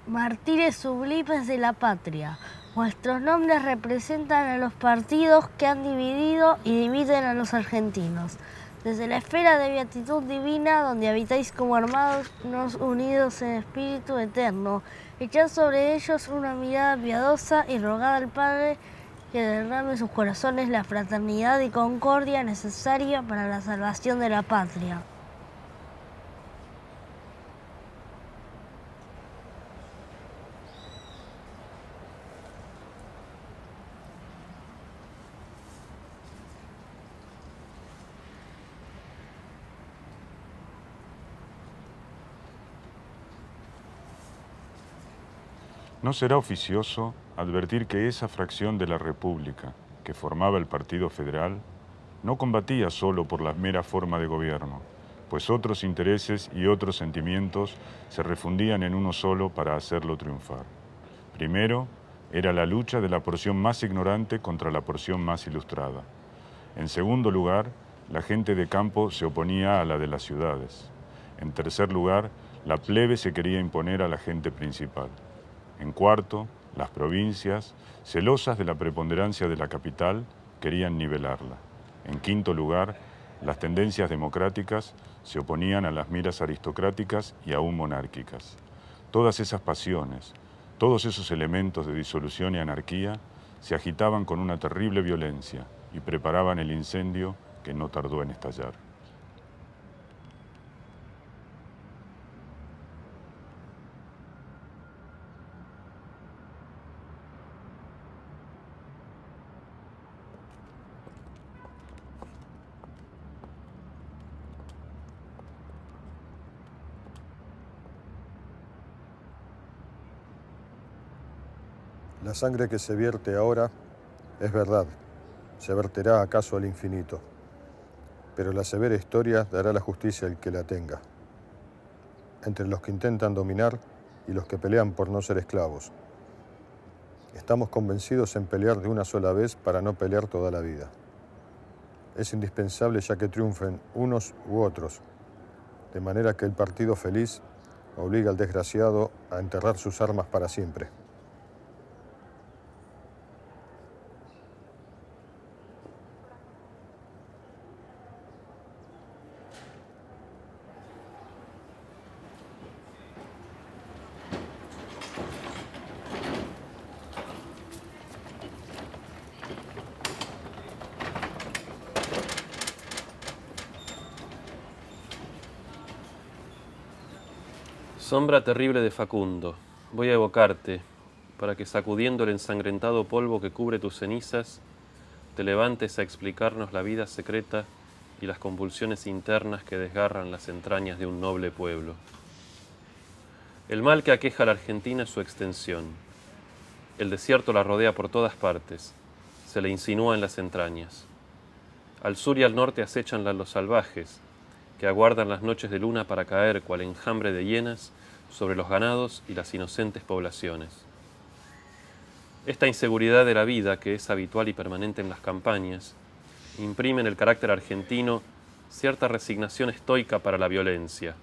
Mártires sublimes de la patria, vuestros nombres representan a los partidos que han dividido y dividen a los argentinos. Desde la esfera de beatitud divina, donde habitáis como hermanos unidos en espíritu eterno, echad sobre ellos una mirada piadosa y rogad al Padre que derrame en sus corazones la fraternidad y concordia necesaria para la salvación de la patria. No será oficioso advertir que esa fracción de la República que formaba el Partido Federal no combatía solo por la mera forma de gobierno, pues otros intereses y otros sentimientos se refundían en uno solo para hacerlo triunfar. Primero, era la lucha de la porción más ignorante contra la porción más ilustrada. En segundo lugar, la gente de campo se oponía a la de las ciudades. En tercer lugar, la plebe se quería imponer a la gente principal. En cuarto, las provincias, celosas de la preponderancia de la capital, querían nivelarla. En quinto lugar, las tendencias democráticas se oponían a las miras aristocráticas y aún monárquicas. Todas esas pasiones, todos esos elementos de disolución y anarquía se agitaban con una terrible violencia y preparaban el incendio que no tardó en estallar. La sangre que se vierte ahora es verdad, se verterá acaso al infinito, pero la severa historia dará la justicia al que la tenga, entre los que intentan dominar y los que pelean por no ser esclavos. Estamos convencidos en pelear de una sola vez para no pelear toda la vida. Es indispensable ya que triunfen unos u otros, de manera que el partido feliz obliga al desgraciado a enterrar sus armas para siempre. Sombra terrible de Facundo, voy a evocarte, para que sacudiendo el ensangrentado polvo que cubre tus cenizas, te levantes a explicarnos la vida secreta y las convulsiones internas que desgarran las entrañas de un noble pueblo. El mal que aqueja a la Argentina es su extensión. El desierto la rodea por todas partes, se le insinúa en las entrañas. Al sur y al norte acechanla los salvajes, que aguardan las noches de luna para caer cual enjambre de hienas sobre los ganados y las inocentes poblaciones. Esta inseguridad de la vida, que es habitual y permanente en las campañas, imprime en el carácter argentino cierta resignación estoica para la violencia,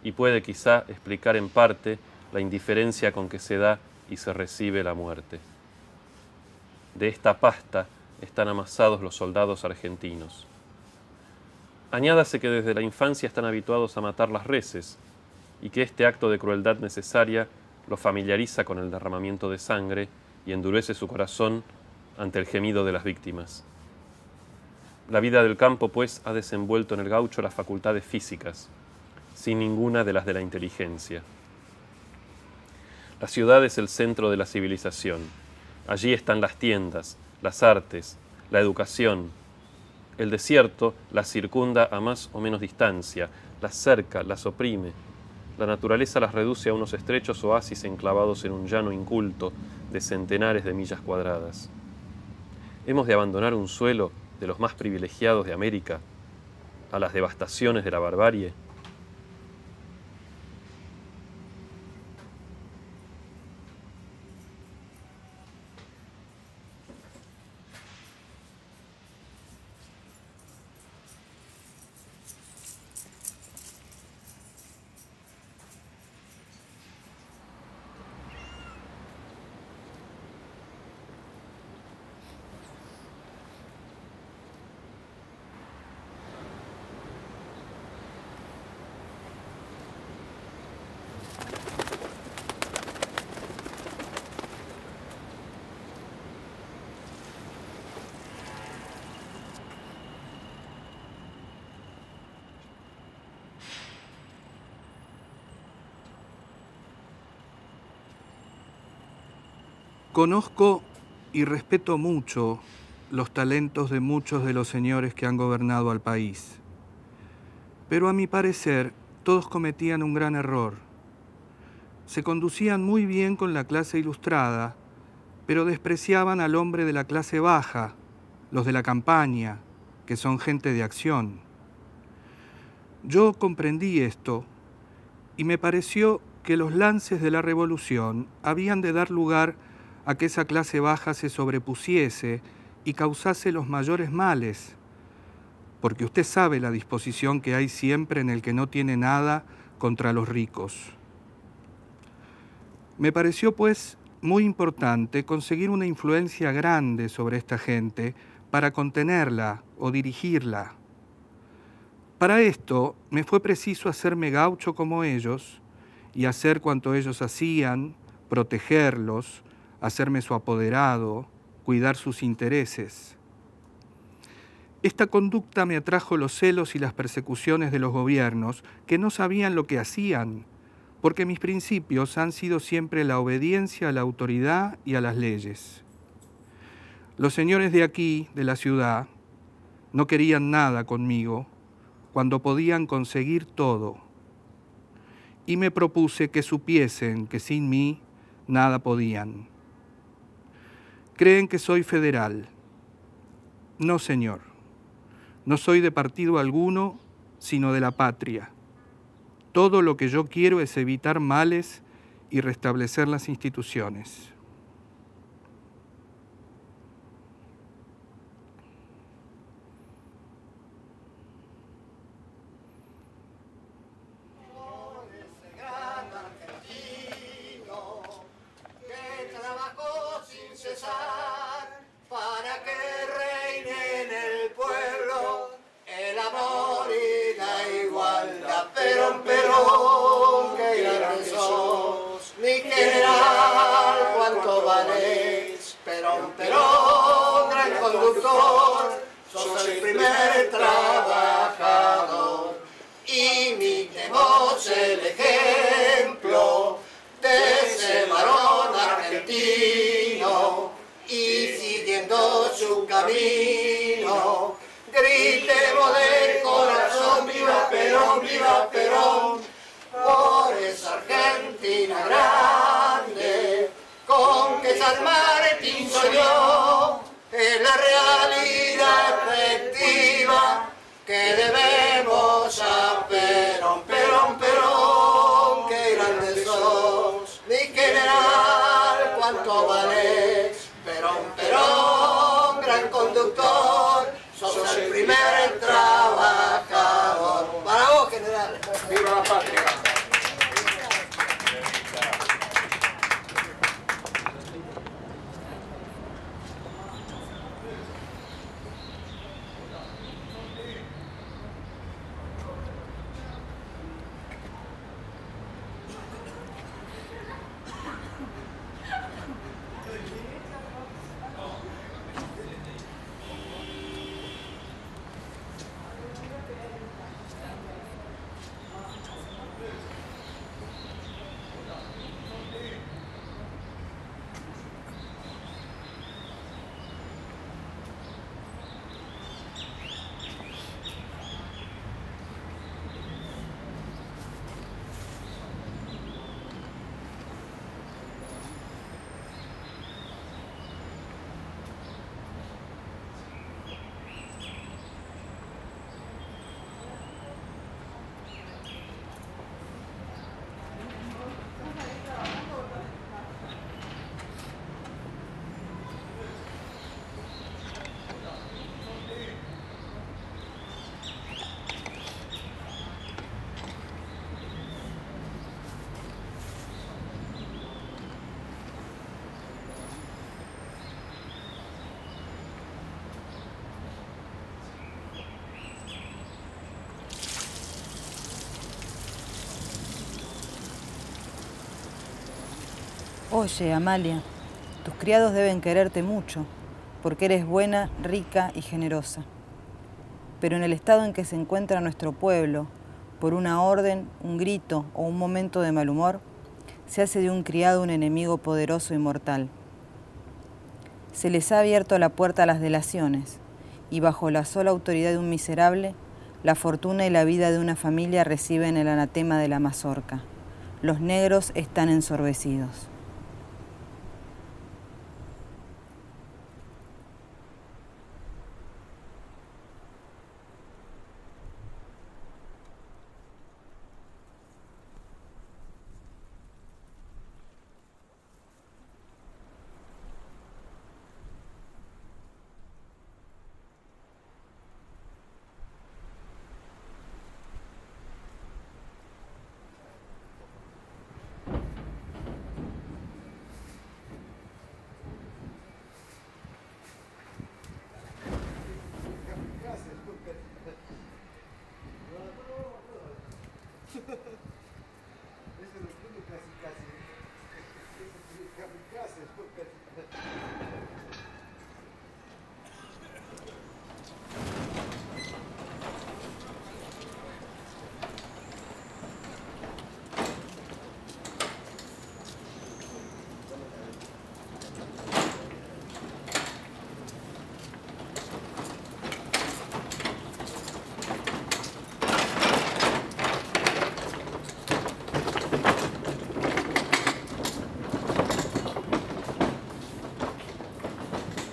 y puede quizá explicar en parte la indiferencia con que se da y se recibe la muerte. De esta pasta están amasados los soldados argentinos. Añádase que desde la infancia están habituados a matar las reses y que este acto de crueldad necesaria los familiariza con el derramamiento de sangre y endurece su corazón ante el gemido de las víctimas. La vida del campo, pues, ha desenvuelto en el gaucho las facultades físicas, sin ninguna de las de la inteligencia. La ciudad es el centro de la civilización. Allí están las tiendas, las artes, la educación. El desierto las circunda a más o menos distancia, las cerca, las oprime. La naturaleza las reduce a unos estrechos oasis enclavados en un llano inculto de centenares de millas cuadradas. ¿Hemos de abandonar un suelo de los más privilegiados de América a las devastaciones de la barbarie? Conozco y respeto mucho los talentos de muchos de los señores que han gobernado al país. Pero a mi parecer, todos cometían un gran error. Se conducían muy bien con la clase ilustrada, pero despreciaban al hombre de la clase baja, los de la campaña, que son gente de acción. Yo comprendí esto y me pareció que los lances de la revolución habían de dar lugar a que esa clase baja se sobrepusiese y causase los mayores males, porque usted sabe la disposición que hay siempre en el que no tiene nada contra los ricos. Me pareció, pues, muy importante conseguir una influencia grande sobre esta gente para contenerla o dirigirla. Para esto me fue preciso hacerme gaucho como ellos y hacer cuanto ellos hacían, protegerlos, hacerme su apoderado, cuidar sus intereses. Esta conducta me atrajo los celos y las persecuciones de los gobiernos que no sabían lo que hacían, porque mis principios han sido siempre la obediencia a la autoridad y a las leyes. Los señores de aquí, de la ciudad, no querían nada conmigo cuando podían conseguir todo. Y me propuse que supiesen que sin mí nada podían. Creen que soy federal. No, señor. No soy de partido alguno, sino de la patria. Todo lo que yo quiero es evitar males y restablecer las instituciones. Perón, que grande sos, mi general, cuánto valés. Perón, gran conductor, sos el primer trabajador. Imitemos el ejemplo de ese varón argentino y siguiendo su camino, gritemos de corazón, viva Perón, por esa Argentina grande, con que San Martín soñó, es la realidad efectiva que debemos a Perón, qué grande sos, mi general, cuánto valés. Perón, gran conductor, sos el primer trabajador. Para vos, general. ¡Viva la patria! Oye, Amalia, tus criados deben quererte mucho, porque eres buena, rica y generosa. Pero en el estado en que se encuentra nuestro pueblo, por una orden, un grito o un momento de mal humor, se hace de un criado un enemigo poderoso y mortal. Se les ha abierto la puerta a las delaciones y bajo la sola autoridad de un miserable, la fortuna y la vida de una familia reciben el anatema de la mazorca. Los negros están ensorbecidos.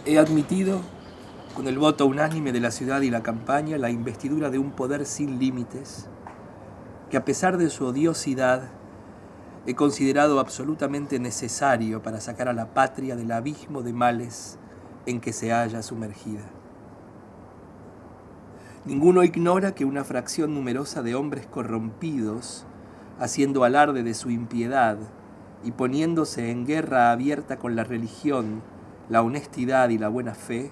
He admitido, con el voto unánime de la ciudad y la campaña, la investidura de un poder sin límites, que a pesar de su odiosidad, he considerado absolutamente necesario para sacar a la patria del abismo de males en que se halla sumergida. Ninguno ignora que una fracción numerosa de hombres corrompidos, haciendo alarde de su impiedad y poniéndose en guerra abierta con la religión, la honestidad y la buena fe,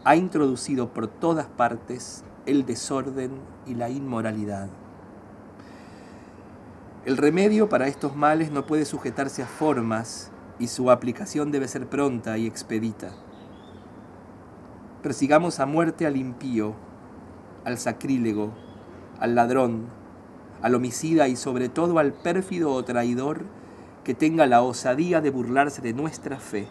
ha introducido por todas partes el desorden y la inmoralidad. El remedio para estos males no puede sujetarse a formas y su aplicación debe ser pronta y expedita. Persigamos a muerte al impío, al sacrílego, al ladrón, al homicida y sobre todo al pérfido o traidor que tenga la osadía de burlarse de nuestra fe.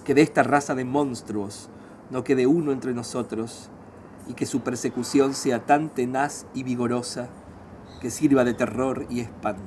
Que de esta raza de monstruos no quede uno entre nosotros y que su persecución sea tan tenaz y vigorosa que sirva de terror y espanto.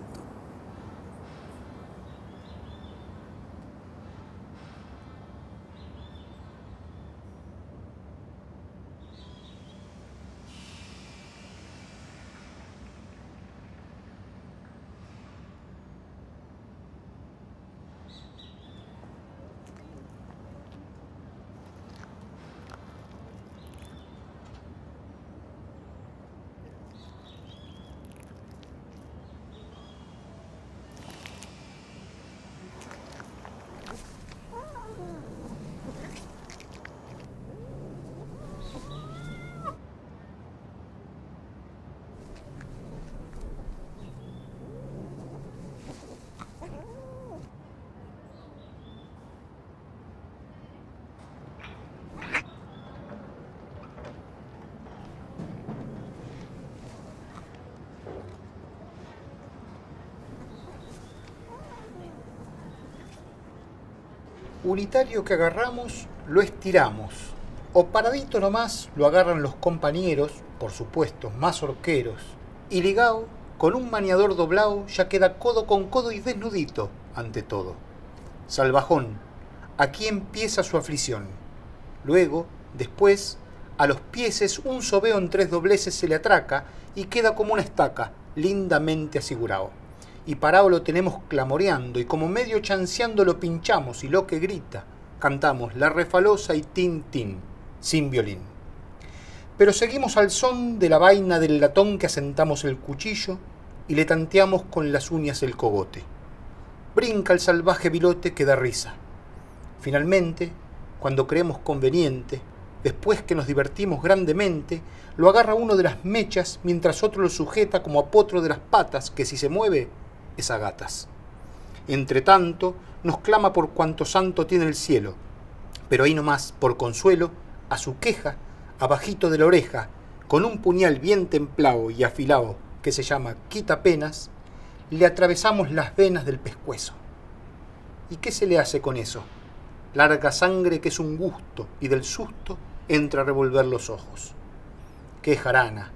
Unitario que agarramos, lo estiramos. O paradito nomás lo agarran los compañeros, por supuesto, más horqueros. Y ligado, con un maniador doblado, ya queda codo con codo y desnudito, ante todo. Salvajón, aquí empieza su aflicción. Luego, después, a los pieses un sobeo en 3 dobleces se le atraca y queda como una estaca, lindamente asegurado. Y parado lo tenemos clamoreando y como medio chanceando lo pinchamos y lo que grita, cantamos la refalosa y tin tin, sin violín. Pero seguimos al son de la vaina del latón que asentamos el cuchillo y le tanteamos con las uñas el cogote. Brinca el salvaje vilote que da risa. Finalmente, cuando creemos conveniente, después que nos divertimos grandemente, lo agarra uno de las mechas mientras otro lo sujeta como a potro de las patas que si se mueve es a gatas. Entre tanto, nos clama por cuanto santo tiene el cielo, pero ahí nomás, por consuelo, a su queja, abajito de la oreja, con un puñal bien templado y afilado que se llama quitapenas, le atravesamos las venas del pescuezo. ¿Y qué se le hace con eso? Larga sangre que es un gusto, y del susto entra a revolver los ojos. ¡Qué jarana!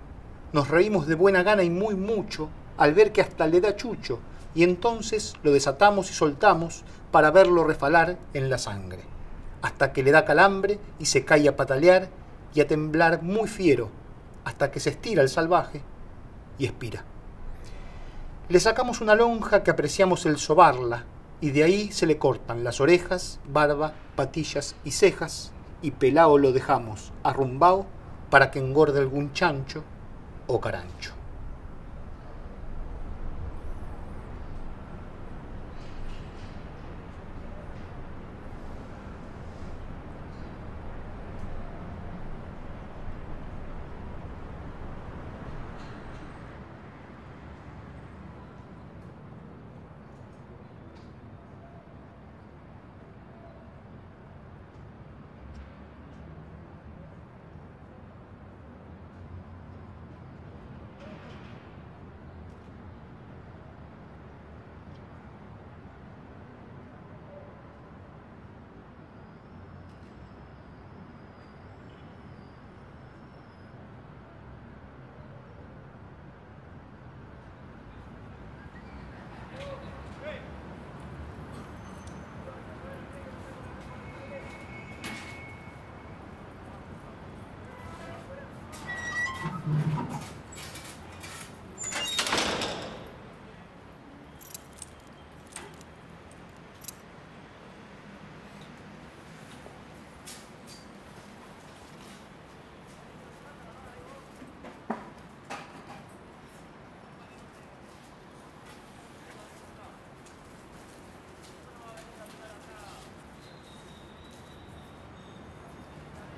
Nos reímos de buena gana y muy mucho al ver que hasta le da chucho, y entonces lo desatamos y soltamos para verlo refalar en la sangre, hasta que le da calambre y se cae a patalear y a temblar muy fiero, hasta que se estira el salvaje y expira. Le sacamos una lonja que apreciamos el sobarla, y de ahí se le cortan las orejas, barba, patillas y cejas, y pelao lo dejamos arrumbao para que engorde algún chancho o carancho.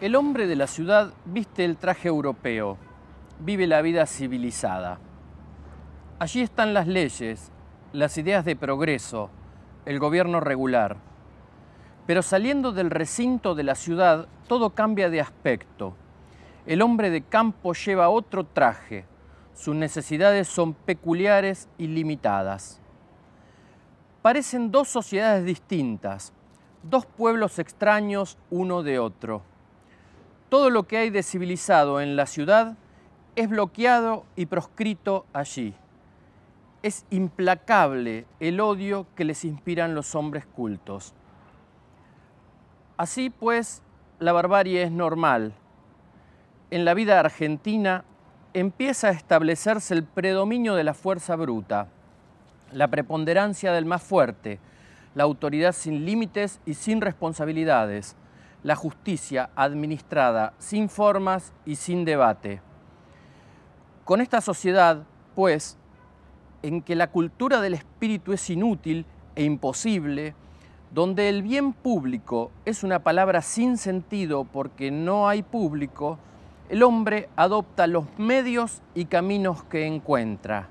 El hombre de la ciudad viste el traje europeo, vive la vida civilizada. Allí están las leyes, las ideas de progreso, el gobierno regular. Pero saliendo del recinto de la ciudad, todo cambia de aspecto. El hombre de campo lleva otro traje, sus necesidades son peculiares y limitadas. Parecen dos sociedades distintas, dos pueblos extraños uno de otro. Todo lo que hay de civilizado en la ciudad es bloqueado y proscrito allí. Es implacable el odio que les inspiran los hombres cultos. Así pues, la barbarie es normal. En la vida argentina empieza a establecerse el predominio de la fuerza bruta, la preponderancia del más fuerte, la autoridad sin límites y sin responsabilidades, la justicia administrada sin formas y sin debate. Con esta sociedad, pues, en que la cultura del espíritu es inútil e imposible, donde el bien público es una palabra sin sentido porque no hay público, el hombre adopta los medios y caminos que encuentra.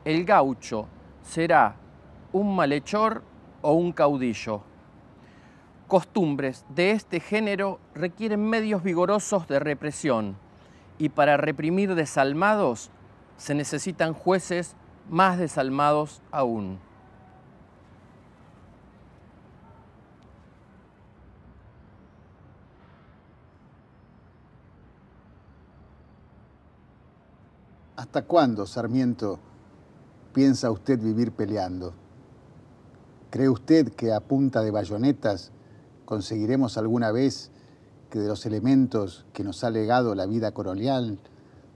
El gaucho será un malhechor o un caudillo. Costumbres de este género requieren medios vigorosos de represión y para reprimir desalmados se necesitan jueces más desalmados aún. ¿Hasta cuándo, Sarmiento, piensa usted vivir peleando? ¿Cree usted que a punta de bayonetas conseguiremos alguna vez que de los elementos que nos ha legado la vida colonial,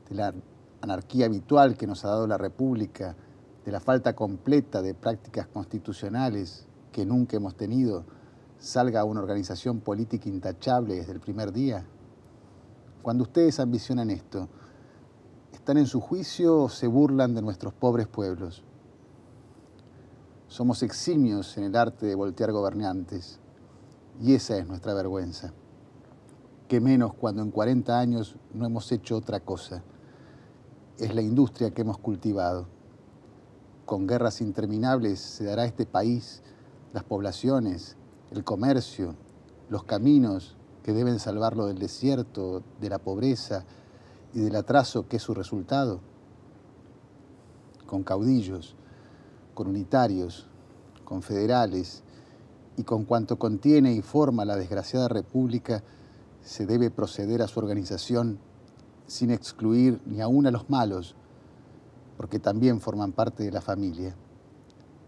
de la anarquía habitual que nos ha dado la República, de la falta completa de prácticas constitucionales que nunca hemos tenido, salga una organización política intachable desde el primer día? Cuando ustedes ambicionan esto, ¿están en su juicio o se burlan de nuestros pobres pueblos? Somos eximios en el arte de voltear gobernantes. Y esa es nuestra vergüenza. Que menos cuando en 40 años no hemos hecho otra cosa. Es la industria que hemos cultivado. Con guerras interminables se dará a este país las poblaciones, el comercio, los caminos que deben salvarlo del desierto, de la pobreza y del atraso que es su resultado. Con caudillos, con unitarios, con federales y con cuanto contiene y forma la desgraciada república, se debe proceder a su organización sin excluir ni aún a los malos, porque también forman parte de la familia.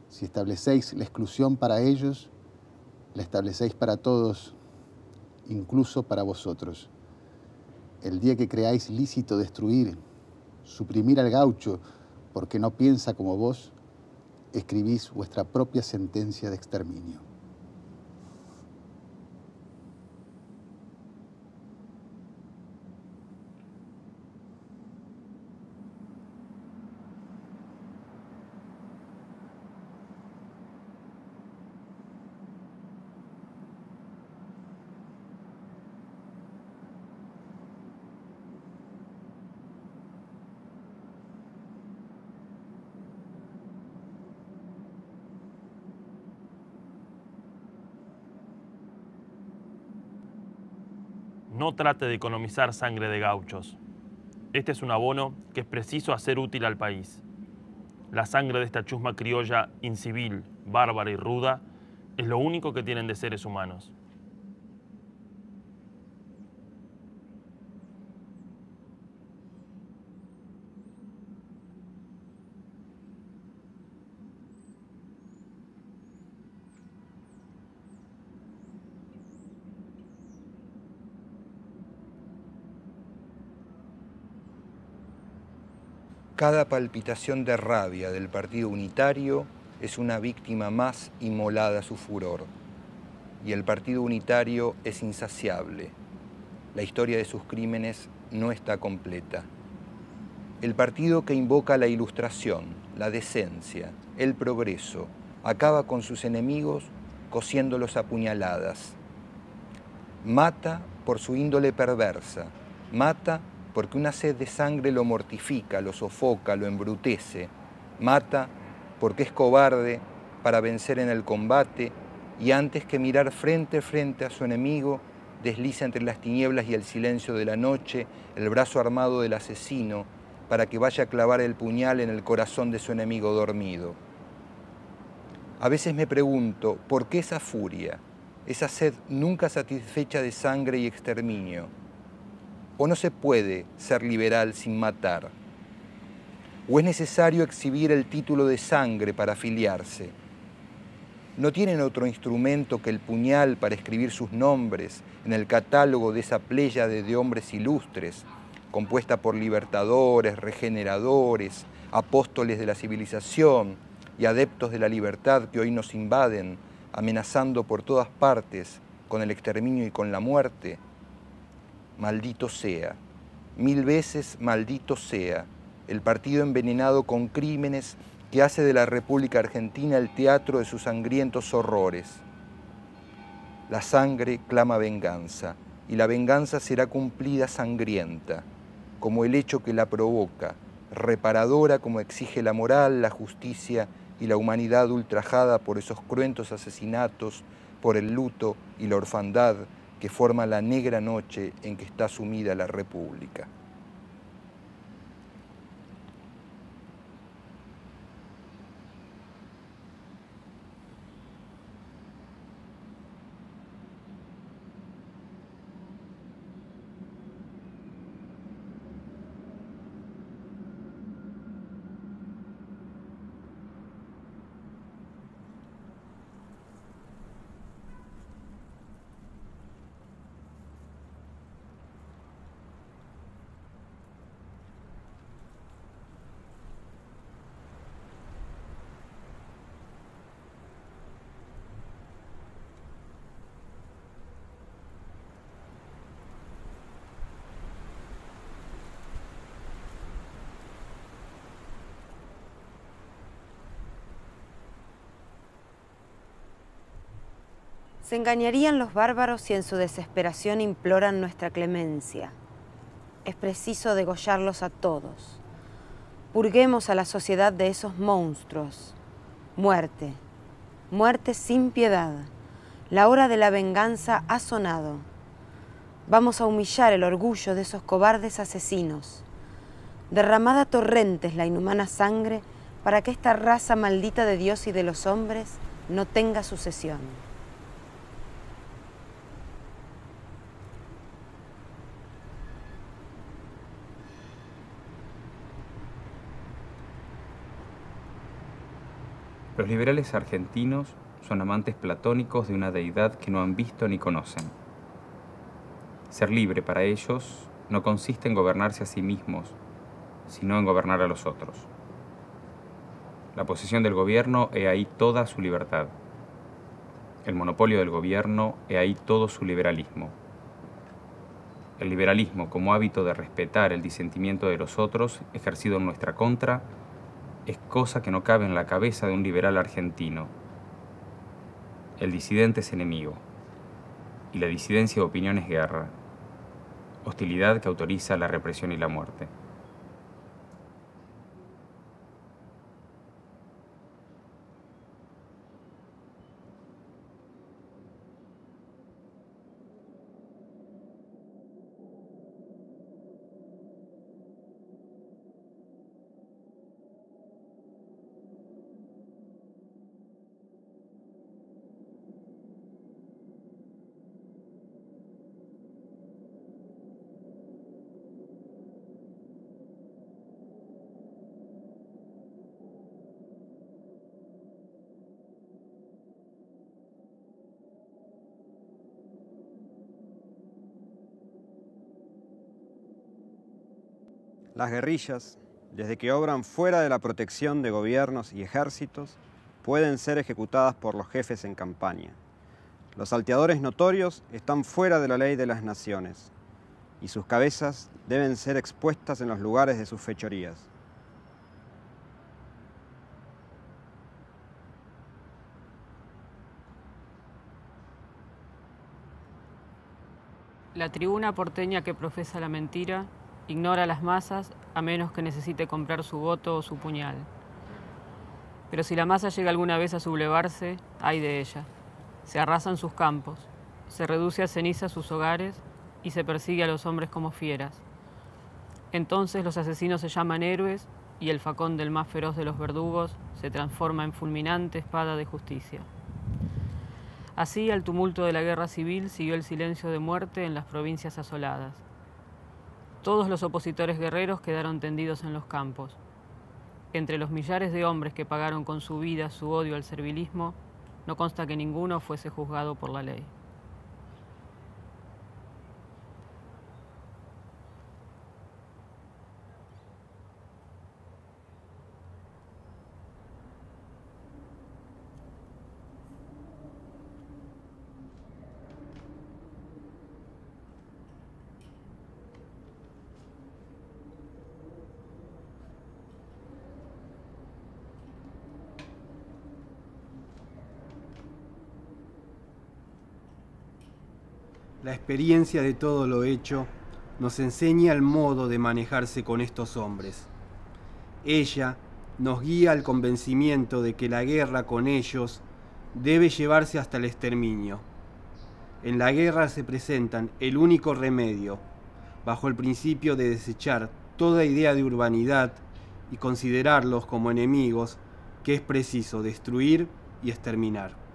Si establecéis la exclusión para ellos, la establecéis para todos, incluso para vosotros. El día que creáis lícito destruir, suprimir al gaucho porque no piensa como vos, escribís vuestra propia sentencia de exterminio. No trate de economizar sangre de gauchos. Este es un abono que es preciso hacer útil al país. La sangre de esta chusma criolla incivil, bárbara y ruda es lo único que tienen de seres humanos. Cada palpitación de rabia del Partido Unitario es una víctima más inmolada a su furor. Y el Partido Unitario es insaciable. La historia de sus crímenes no está completa. El partido que invoca la ilustración, la decencia, el progreso, acaba con sus enemigos cosiéndolos a puñaladas. Mata por su índole perversa, mata porque una sed de sangre lo mortifica, lo sofoca, lo embrutece. Mata porque es cobarde para vencer en el combate y antes que mirar frente a frente a su enemigo, desliza entre las tinieblas y el silencio de la noche el brazo armado del asesino para que vaya a clavar el puñal en el corazón de su enemigo dormido. A veces me pregunto, ¿por qué esa furia, esa sed nunca satisfecha de sangre y exterminio? ¿O no se puede ser liberal sin matar? ¿O es necesario exhibir el título de sangre para afiliarse? ¿No tienen otro instrumento que el puñal para escribir sus nombres en el catálogo de esa pléyade de hombres ilustres, compuesta por libertadores, regeneradores, apóstoles de la civilización y adeptos de la libertad que hoy nos invaden, amenazando por todas partes con el exterminio y con la muerte? Maldito sea, 1000 veces maldito sea, el partido envenenado con crímenes que hace de la República Argentina el teatro de sus sangrientos horrores. La sangre clama venganza, y la venganza será cumplida sangrienta, como el hecho que la provoca, reparadora como exige la moral, la justicia y la humanidad ultrajada por esos cruentos asesinatos, por el luto y la orfandad que forma la negra noche en que está sumida la República. Se engañarían los bárbaros si en su desesperación imploran nuestra clemencia. Es preciso degollarlos a todos. Purguemos a la sociedad de esos monstruos. Muerte, muerte sin piedad. La hora de la venganza ha sonado. Vamos a humillar el orgullo de esos cobardes asesinos. Derramad a torrentes la inhumana sangre para que esta raza maldita de Dios y de los hombres no tenga sucesión. Los liberales argentinos son amantes platónicos de una deidad que no han visto ni conocen. Ser libre para ellos no consiste en gobernarse a sí mismos, sino en gobernar a los otros. La posesión del gobierno he ahí toda su libertad. El monopolio del gobierno he ahí todo su liberalismo. El liberalismo, como hábito de respetar el disentimiento de los otros, ejercido en nuestra contra, es cosa que no cabe en la cabeza de un liberal argentino. El disidente es enemigo, y la disidencia de opinión es guerra, hostilidad que autoriza la represión y la muerte. Las guerrillas, desde que obran fuera de la protección de gobiernos y ejércitos, pueden ser ejecutadas por los jefes en campaña. Los salteadores notorios están fuera de la ley de las naciones, y sus cabezas deben ser expuestas en los lugares de sus fechorías. La tribuna porteña que profesa la mentira ignora a las masas a menos que necesite comprar su voto o su puñal. Pero si la masa llega alguna vez a sublevarse, ay de ella. Se arrasan sus campos, se reduce a ceniza sus hogares y se persigue a los hombres como fieras. Entonces los asesinos se llaman héroes y el facón del más feroz de los verdugos se transforma en fulminante espada de justicia. Así, al tumulto de la guerra civil siguió el silencio de muerte en las provincias asoladas. Todos los opositores guerreros quedaron tendidos en los campos. Entre los millares de hombres que pagaron con su vida su odio al servilismo, no consta que ninguno fuese juzgado por la ley. La experiencia de todo lo hecho nos enseña el modo de manejarse con estos hombres. Ella nos guía al convencimiento de que la guerra con ellos debe llevarse hasta el exterminio. En la guerra se presentan el único remedio, bajo el principio de desechar toda idea de urbanidad y considerarlos como enemigos que es preciso destruir y exterminar.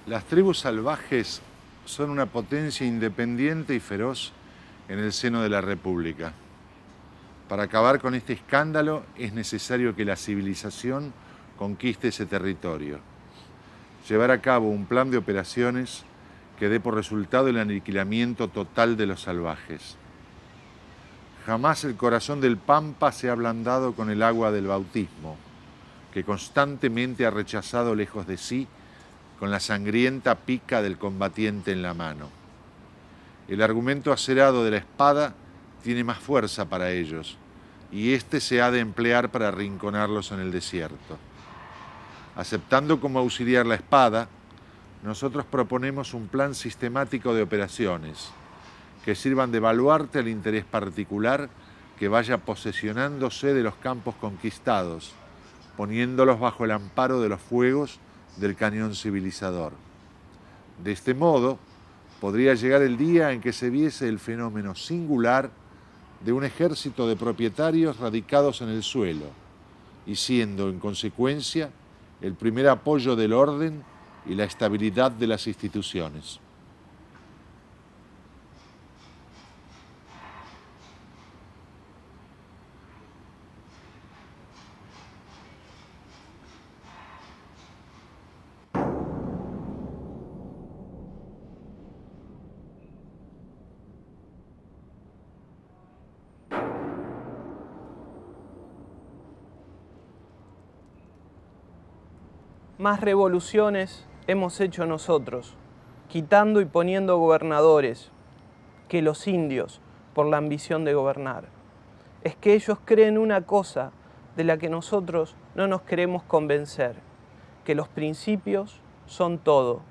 Las tribus salvajes son una potencia independiente y feroz en el seno de la República. Para acabar con este escándalo es necesario que la civilización conquiste ese territorio. Llevar a cabo un plan de operaciones que dé por resultado el aniquilamiento total de los salvajes. Jamás el corazón del Pampa se ha ablandado con el agua del bautismo, que constantemente ha rechazado lejos de sí con la sangrienta pica del combatiente en la mano. El argumento acerado de la espada tiene más fuerza para ellos, y éste se ha de emplear para arrinconarlos en el desierto. Aceptando como auxiliar la espada, nosotros proponemos un plan sistemático de operaciones que sirvan de baluarte al interés particular que vaya posesionándose de los campos conquistados, poniéndolos bajo el amparo de los fuegos del cañón civilizador. De este modo, podría llegar el día en que se viese el fenómeno singular de un ejército de propietarios radicados en el suelo y siendo, en consecuencia, el primer apoyo del orden y la estabilidad de las instituciones. Más revoluciones hemos hecho nosotros, quitando y poniendo gobernadores, que los indios por la ambición de gobernar. Es que ellos creen una cosa de la que nosotros no nos queremos convencer, que los principios son todo,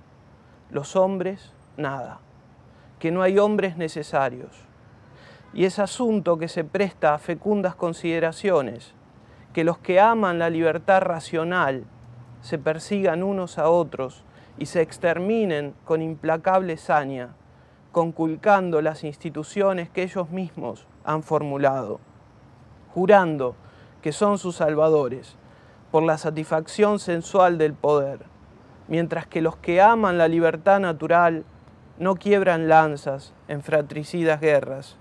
los hombres nada, que no hay hombres necesarios. Y es asunto que se presta a fecundas consideraciones, que los que aman la libertad racional se persigan unos a otros y se exterminen con implacable saña, conculcando las instituciones que ellos mismos han formulado, jurando que son sus salvadores por la satisfacción sensual del poder, mientras que los que aman la libertad natural no quiebran lanzas en fratricidas guerras.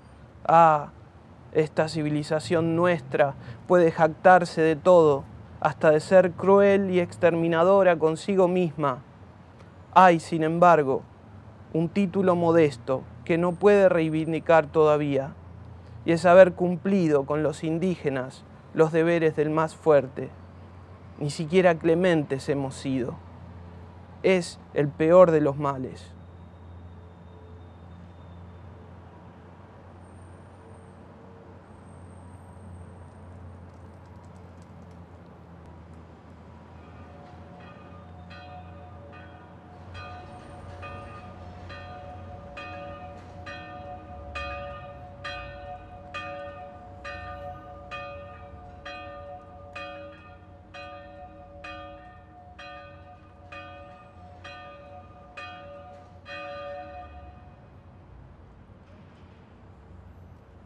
Ah, esta civilización nuestra puede jactarse de todo, hasta de ser cruel y exterminadora consigo misma. Hay, sin embargo, un título modesto que no puede reivindicar todavía, y es haber cumplido con los indígenas los deberes del más fuerte. Ni siquiera clementes hemos sido. Es el peor de los males.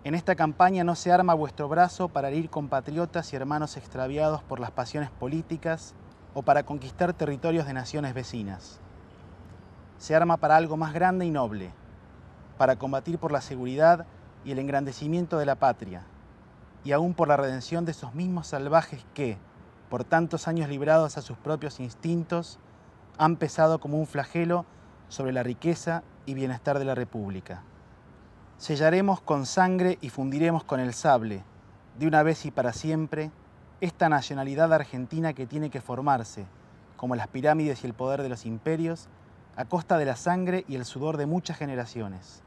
En esta campaña no se arma vuestro brazo para herir compatriotas y hermanos extraviados por las pasiones políticas o para conquistar territorios de naciones vecinas. Se arma para algo más grande y noble, para combatir por la seguridad y el engrandecimiento de la patria, y aún por la redención de esos mismos salvajes que, por tantos años librados a sus propios instintos, han pesado como un flagelo sobre la riqueza y bienestar de la República. Sellaremos con sangre y fundiremos con el sable, de una vez y para siempre, esta nacionalidad argentina que tiene que formarse, como las pirámides y el poder de los imperios, a costa de la sangre y el sudor de muchas generaciones.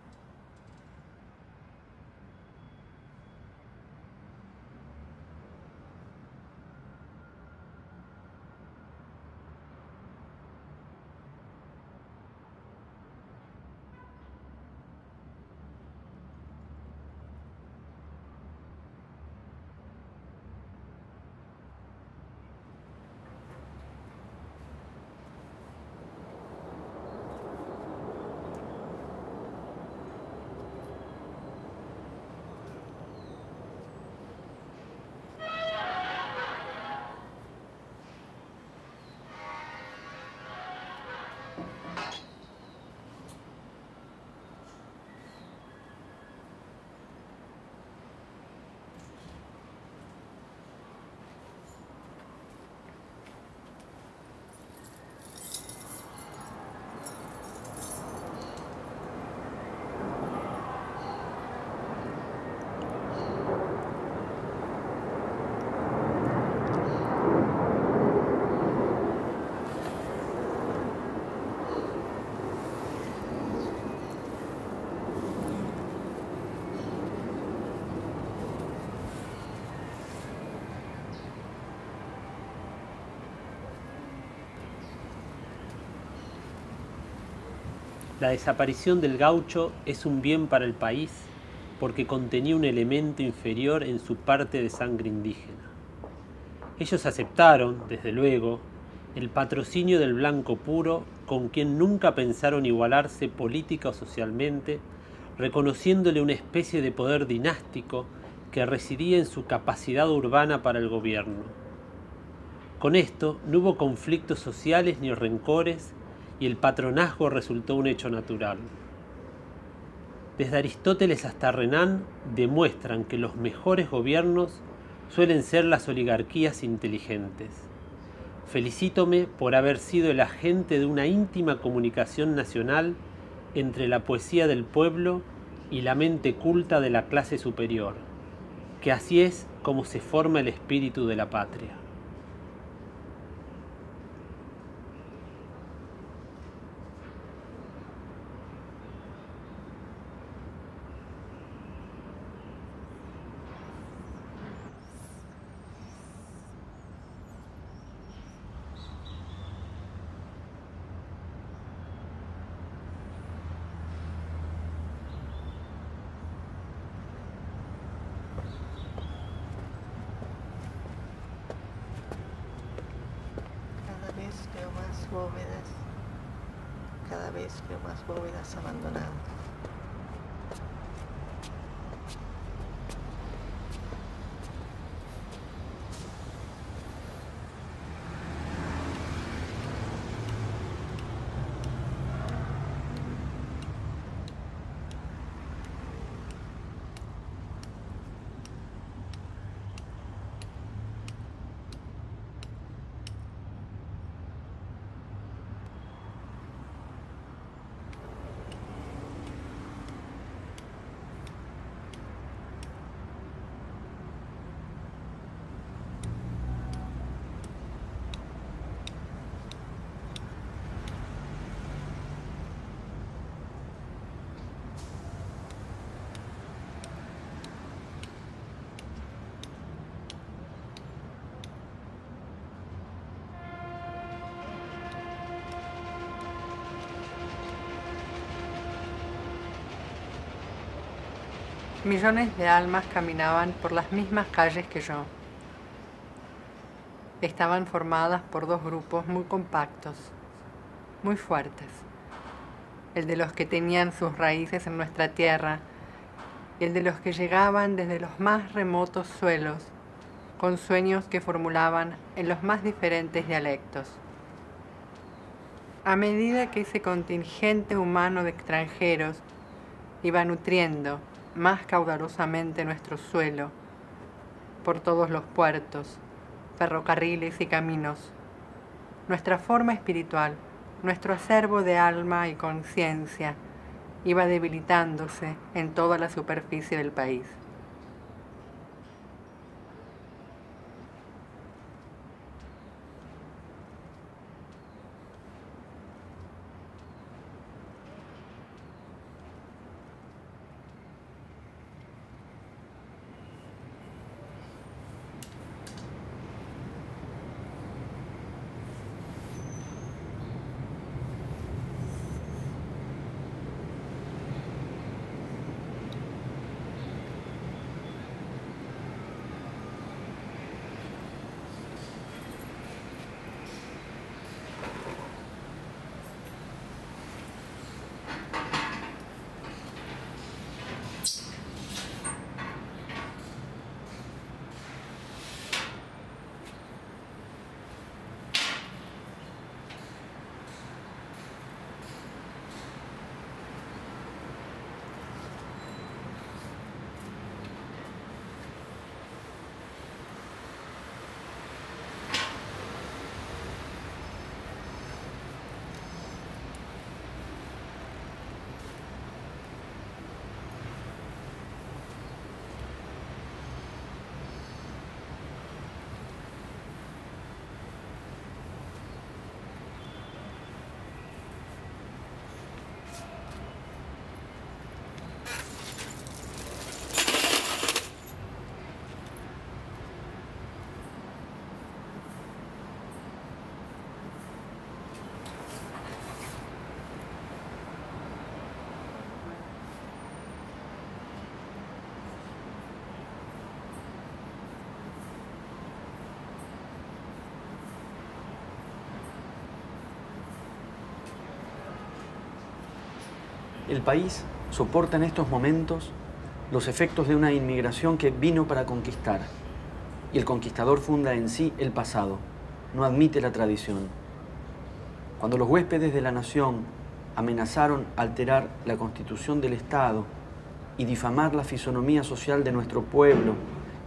La desaparición del gaucho es un bien para el país porque contenía un elemento inferior en su parte de sangre indígena. Ellos aceptaron, desde luego, el patrocinio del blanco puro, con quien nunca pensaron igualarse política o socialmente, reconociéndole una especie de poder dinástico que residía en su capacidad urbana para el gobierno. Con esto no hubo conflictos sociales ni rencores y el patronazgo resultó un hecho natural. Desde Aristóteles hasta Renan demuestran que los mejores gobiernos suelen ser las oligarquías inteligentes. Felicítome por haber sido el agente de una íntima comunicación nacional entre la poesía del pueblo y la mente culta de la clase superior, que así es como se forma el espíritu de la patria. Cada vez veo más bóvedas abandonadas. Millones de almas caminaban por las mismas calles que yo. Estaban formadas por dos grupos muy compactos, muy fuertes. El de los que tenían sus raíces en nuestra tierra y el de los que llegaban desde los más remotos suelos, con sueños que formulaban en los más diferentes dialectos. A medida que ese contingente humano de extranjeros iba nutriendo más caudalosamente nuestro suelo, por todos los puertos, ferrocarriles y caminos, nuestra forma espiritual, nuestro acervo de alma y conciencia, iba debilitándose en toda la superficie del país. El país soporta en estos momentos los efectos de una inmigración que vino para conquistar. Y el conquistador funda en sí el pasado, no admite la tradición. Cuando los huéspedes de la nación amenazaron alterar la constitución del Estado y difamar la fisonomía social de nuestro pueblo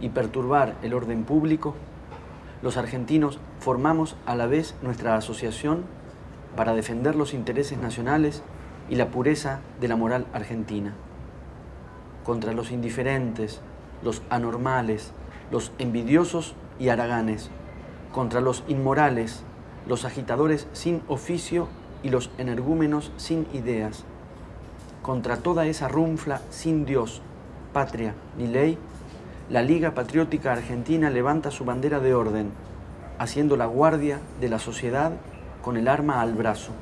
y perturbar el orden público, los argentinos formamos a la vez nuestra asociación para defender los intereses nacionales y la pureza de la moral argentina. Contra los indiferentes, los anormales, los envidiosos y haraganes, contra los inmorales, los agitadores sin oficio y los energúmenos sin ideas, contra toda esa runfla sin Dios, patria ni ley, la Liga Patriótica Argentina levanta su bandera de orden, haciendo la guardia de la sociedad con el arma al brazo.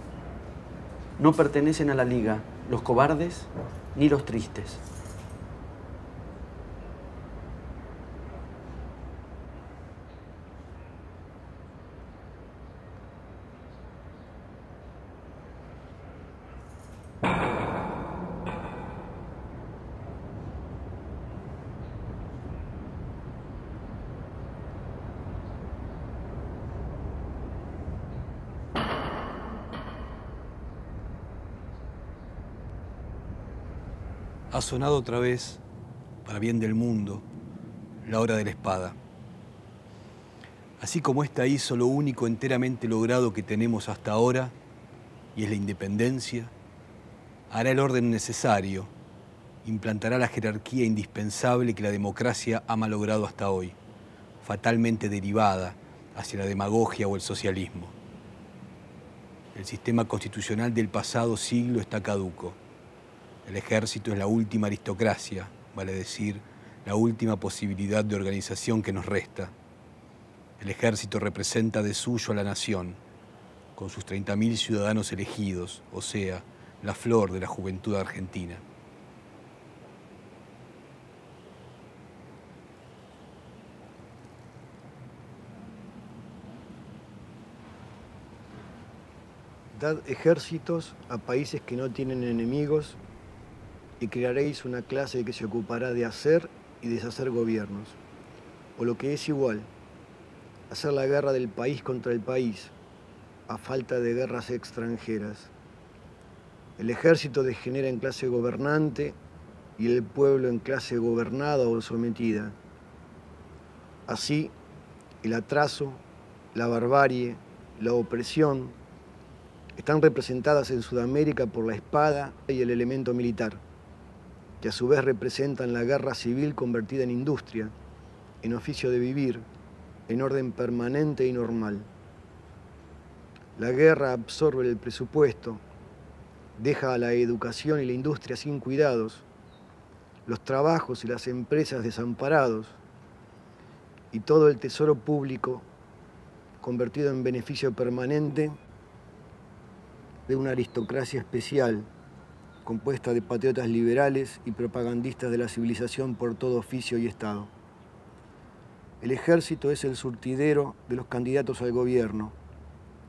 No pertenecen a la Liga los cobardes ni los tristes. Ha sonado otra vez, para bien del mundo, la hora de la espada. Así como esta hizo lo único enteramente logrado que tenemos hasta ahora, y es la independencia, hará el orden necesario, implantará la jerarquía indispensable que la democracia ha malogrado hasta hoy, fatalmente derivada hacia la demagogia o el socialismo. El sistema constitucional del pasado siglo está caduco. El ejército es la última aristocracia, vale decir, la última posibilidad de organización que nos resta. El ejército representa de suyo a la nación, con sus 30.000 ciudadanos elegidos, o sea, la flor de la juventud argentina. Dad ejércitos a países que no tienen enemigos y crearéis una clase que se ocupará de hacer y deshacer gobiernos, o lo que es igual, hacer la guerra del país contra el país, a falta de guerras extranjeras. El ejército degenera en clase gobernante y el pueblo en clase gobernada o sometida. Así, el atraso, la barbarie, la opresión están representadas en Sudamérica por la espada y el elemento militar, que a su vez representan la guerra civil convertida en industria, en oficio de vivir, en orden permanente y normal. La guerra absorbe el presupuesto, deja a la educación y la industria sin cuidados, los trabajos y las empresas desamparados, y todo el tesoro público convertido en beneficio permanente de una aristocracia especial, compuesta de patriotas liberales y propagandistas de la civilización por todo oficio y estado. El ejército es el surtidero de los candidatos al gobierno,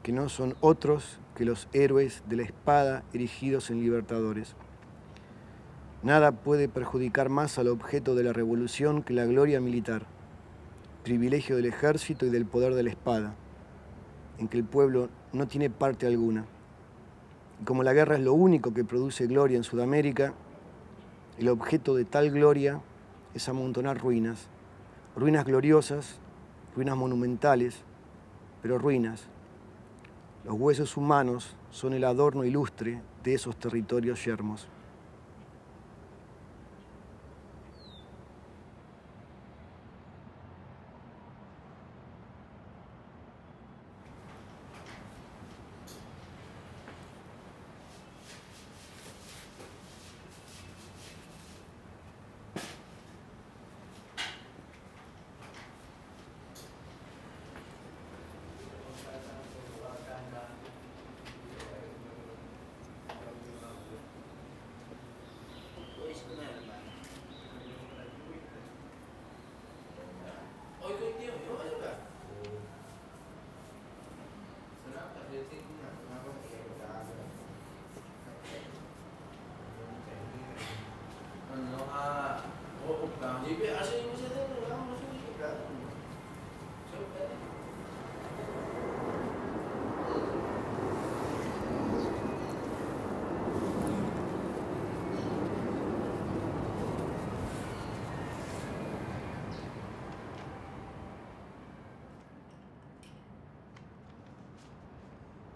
que no son otros que los héroes de la espada erigidos en libertadores. Nada puede perjudicar más al objeto de la revolución que la gloria militar, privilegio del ejército y del poder de la espada, en que el pueblo no tiene parte alguna. Y como la guerra es lo único que produce gloria en Sudamérica, el objeto de tal gloria es amontonar ruinas, ruinas gloriosas, ruinas monumentales, pero ruinas. Los huesos humanos son el adorno ilustre de esos territorios yermos.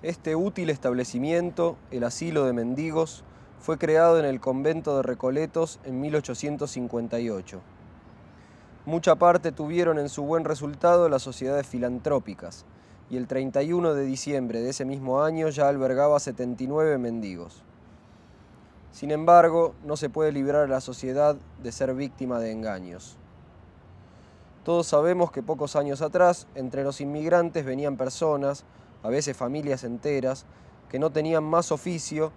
Este útil establecimiento, el asilo de mendigos, fue creado en el convento de Recoletos en 1858. Mucha parte tuvieron en su buen resultado las sociedades filantrópicas, y el 31 de diciembre de ese mismo año ya albergaba 79 mendigos. Sin embargo, no se puede librar a la sociedad de ser víctima de engaños. Todos sabemos que pocos años atrás, entre los inmigrantes venían personas, a veces familias enteras, que no tenían más oficio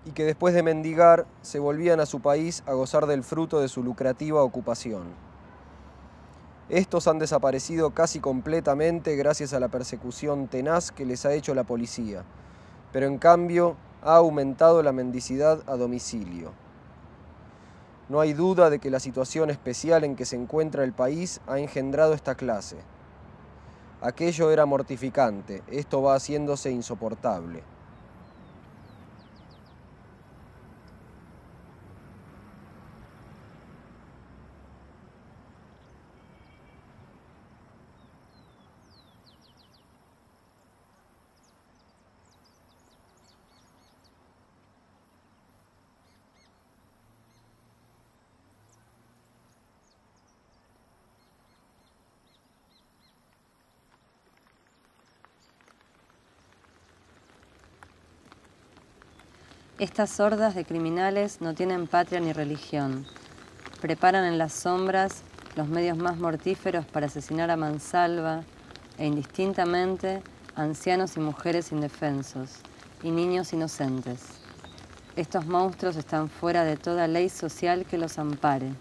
y que después de mendigar se volvían a su país a gozar del fruto de su lucrativa ocupación. Estos han desaparecido casi completamente gracias a la persecución tenaz que les ha hecho la policía, pero en cambio ha aumentado la mendicidad a domicilio. No hay duda de que la situación especial en que se encuentra el país ha engendrado esta clase. Aquello era mortificante, esto va haciéndose insoportable. Estas hordas de criminales no tienen patria ni religión. Preparan en las sombras los medios más mortíferos para asesinar a mansalva e indistintamente a ancianos y mujeres indefensos y niños inocentes. Estos monstruos están fuera de toda ley social que los ampare.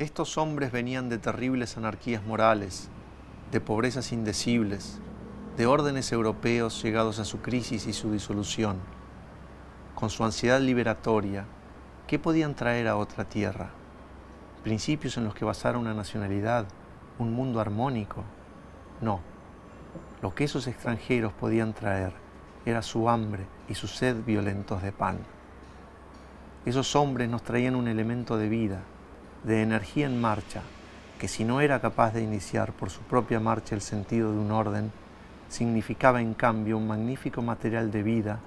Estos hombres venían de terribles anarquías morales, de pobrezas indecibles, de órdenes europeos llegados a su crisis y su disolución. Con su ansiedad liberatoria, ¿qué podían traer a otra tierra? ¿Principios en los que basara una nacionalidad, un mundo armónico? No. Lo que esos extranjeros podían traer era su hambre y su sed violentos de pan. Esos hombres nos traían un elemento de vida, de energía en marcha, que si no era capaz de iniciar por su propia marcha el sentido de un orden, significaba en cambio un magnífico material de vida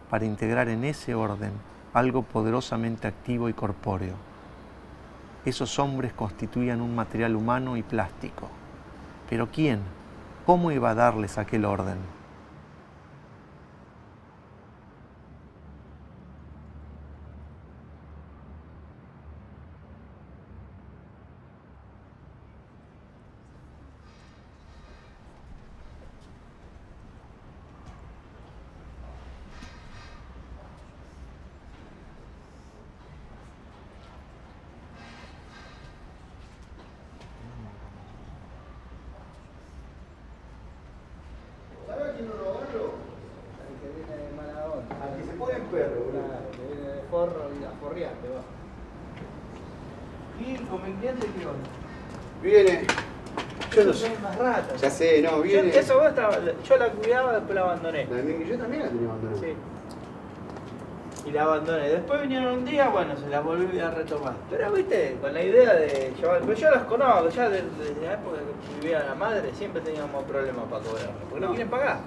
para integrar en ese orden algo poderosamente activo y corpóreo. Esos hombres constituían un material humano y plástico. ¿Pero quién? ¿Cómo iba a darles aquel orden? ¿Y con mi cliente qué onda? Viene. Yo no soy sé. más rata. Ya sé, no, viene. Yo la cuidaba, después la abandoné. Yo también la tenía abandonada. Sí. Y la abandoné. Después vinieron un día, bueno, se las volví a retomar. Pero viste, con la idea de llevar. Pues yo las conozco, ya desde la época que vivía la madre, siempre teníamos problemas para cobrarme. Porque no quieren pagar.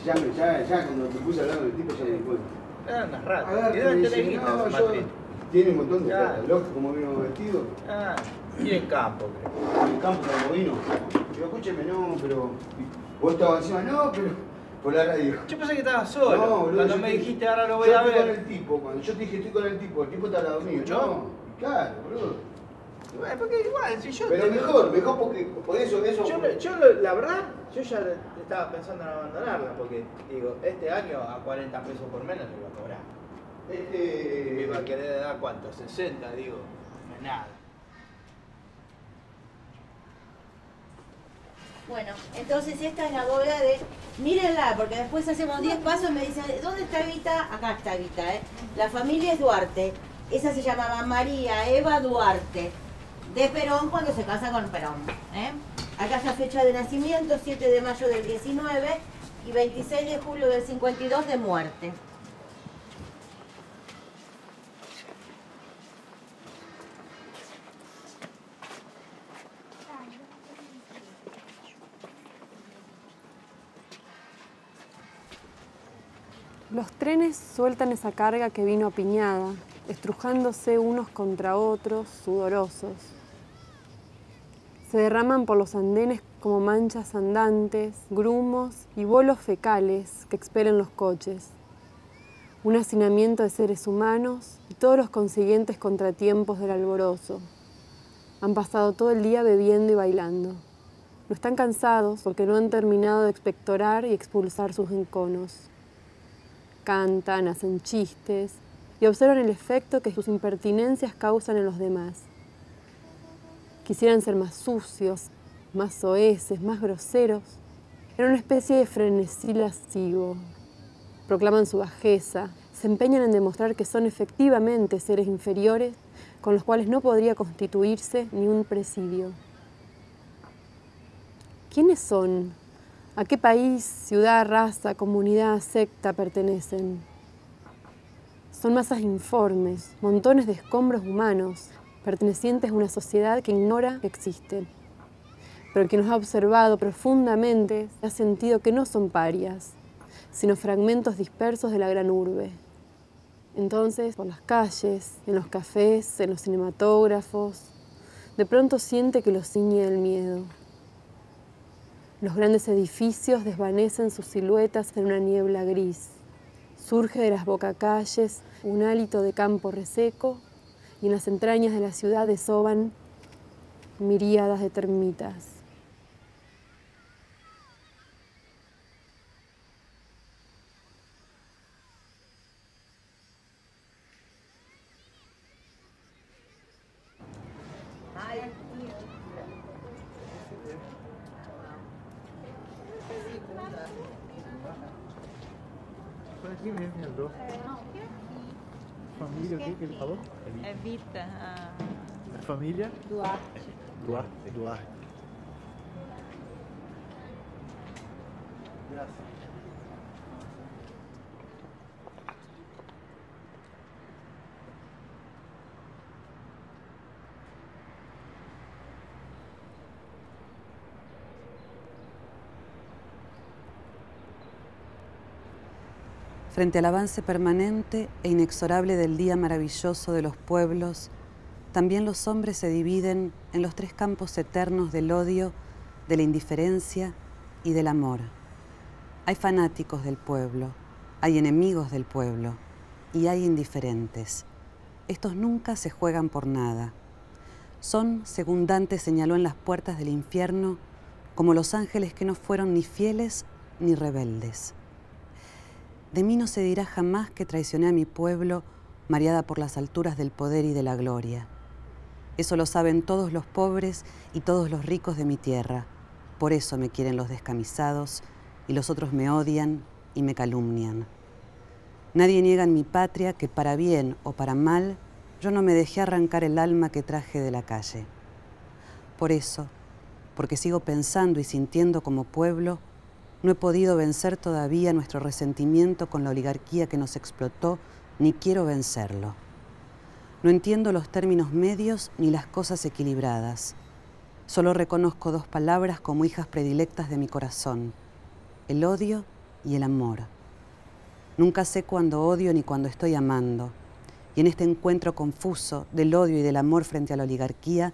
Ya cuando me puse a hablar con el tipo ya me di cuenta. Eran unas ratas. Agarra, Y deben me tener dice, guita, no, Madrid. tiene un montón de Claro. plata. Lógico, como vino vestido. Ah, tienen campo, creo. En el campo como vino. Digo, escúcheme, no, pero. Vos estabas encima, no, pero. Por la radio. Yo pensé que estabas solo. No, boludo, cuando yo me te- dijiste ahora lo voy yo a estoy ver. con el tipo, cuando yo te dije estoy con el tipo está al lado mío. ¿Yo? No, claro, boludo. Bueno, porque igual, si yo. Pero mejor porque por eso. La verdad, yo ya estaba pensando en abandonarla, porque digo, este año a 40 pesos por menos le iba a cobrar. Me iba a querer dar cuánto, 60, digo, no es nada. Bueno, entonces esta es la bola de... Mírenla, porque después hacemos 10 pasos y me dicen, ¿dónde está Evita? Acá está Evita, ¿eh? La familia es Duarte. Esa se llamaba María Eva Duarte. De Perón cuando se casa con Perón, ¿eh? Acá está fecha de nacimiento, 7 de mayo del 19 y 26 de julio del 52 de muerte. Los trenes sueltan esa carga que vino apiñada, estrujándose unos contra otros, sudorosos. Se derraman por los andenes como manchas andantes, grumos y bolos fecales que expelen los coches. Un hacinamiento de seres humanos y todos los consiguientes contratiempos del alborozo. Han pasado todo el día bebiendo y bailando. No están cansados porque no han terminado de expectorar y expulsar sus enconos. Cantan, hacen chistes y observan el efecto que sus impertinencias causan en los demás. Quisieran ser más sucios, más soeces, más groseros. En una especie de frenesí lascivo. Proclaman su bajeza, se empeñan en demostrar que son efectivamente seres inferiores con los cuales no podría constituirse ni un presidio. ¿Quiénes son? ¿A qué país, ciudad, raza, comunidad, secta pertenecen? Son masas informes, montones de escombros humanos, pertenecientes a una sociedad que ignora que existen. Pero quien los ha observado profundamente ha sentido que no son parias, sino fragmentos dispersos de la gran urbe. Entonces, por las calles, en los cafés, en los cinematógrafos, de pronto siente que lo ciñe el miedo. Los grandes edificios desvanecen sus siluetas en una niebla gris. Surge de las bocacalles un hálito de campo reseco y en las entrañas de la ciudad desoban miríadas de termitas. ¿Quién es el dos? ¿Familia qué? ¿Qué le falou? Evita. ¿La familia? Duarte. Duarte. Gracias. Frente al avance permanente e inexorable del día maravilloso de los pueblos, también los hombres se dividen en los tres campos eternos del odio, de la indiferencia y del amor. Hay fanáticos del pueblo, hay enemigos del pueblo y hay indiferentes. Estos nunca se juegan por nada. Son, según Dante señaló en las puertas del infierno, como los ángeles que no fueron ni fieles ni rebeldes. De mí no se dirá jamás que traicioné a mi pueblo, mareada por las alturas del poder y de la gloria. Eso lo saben todos los pobres y todos los ricos de mi tierra. Por eso me quieren los descamisados y los otros me odian y me calumnian. Nadie niega en mi patria que para bien o para mal yo no me dejé arrancar el alma que traje de la calle. Por eso, porque sigo pensando y sintiendo como pueblo, no he podido vencer todavía nuestro resentimiento con la oligarquía que nos explotó, ni quiero vencerlo. No entiendo los términos medios ni las cosas equilibradas. Solo reconozco dos palabras como hijas predilectas de mi corazón: el odio y el amor. Nunca sé cuándo odio ni cuándo estoy amando. Y en este encuentro confuso del odio y del amor frente a la oligarquía,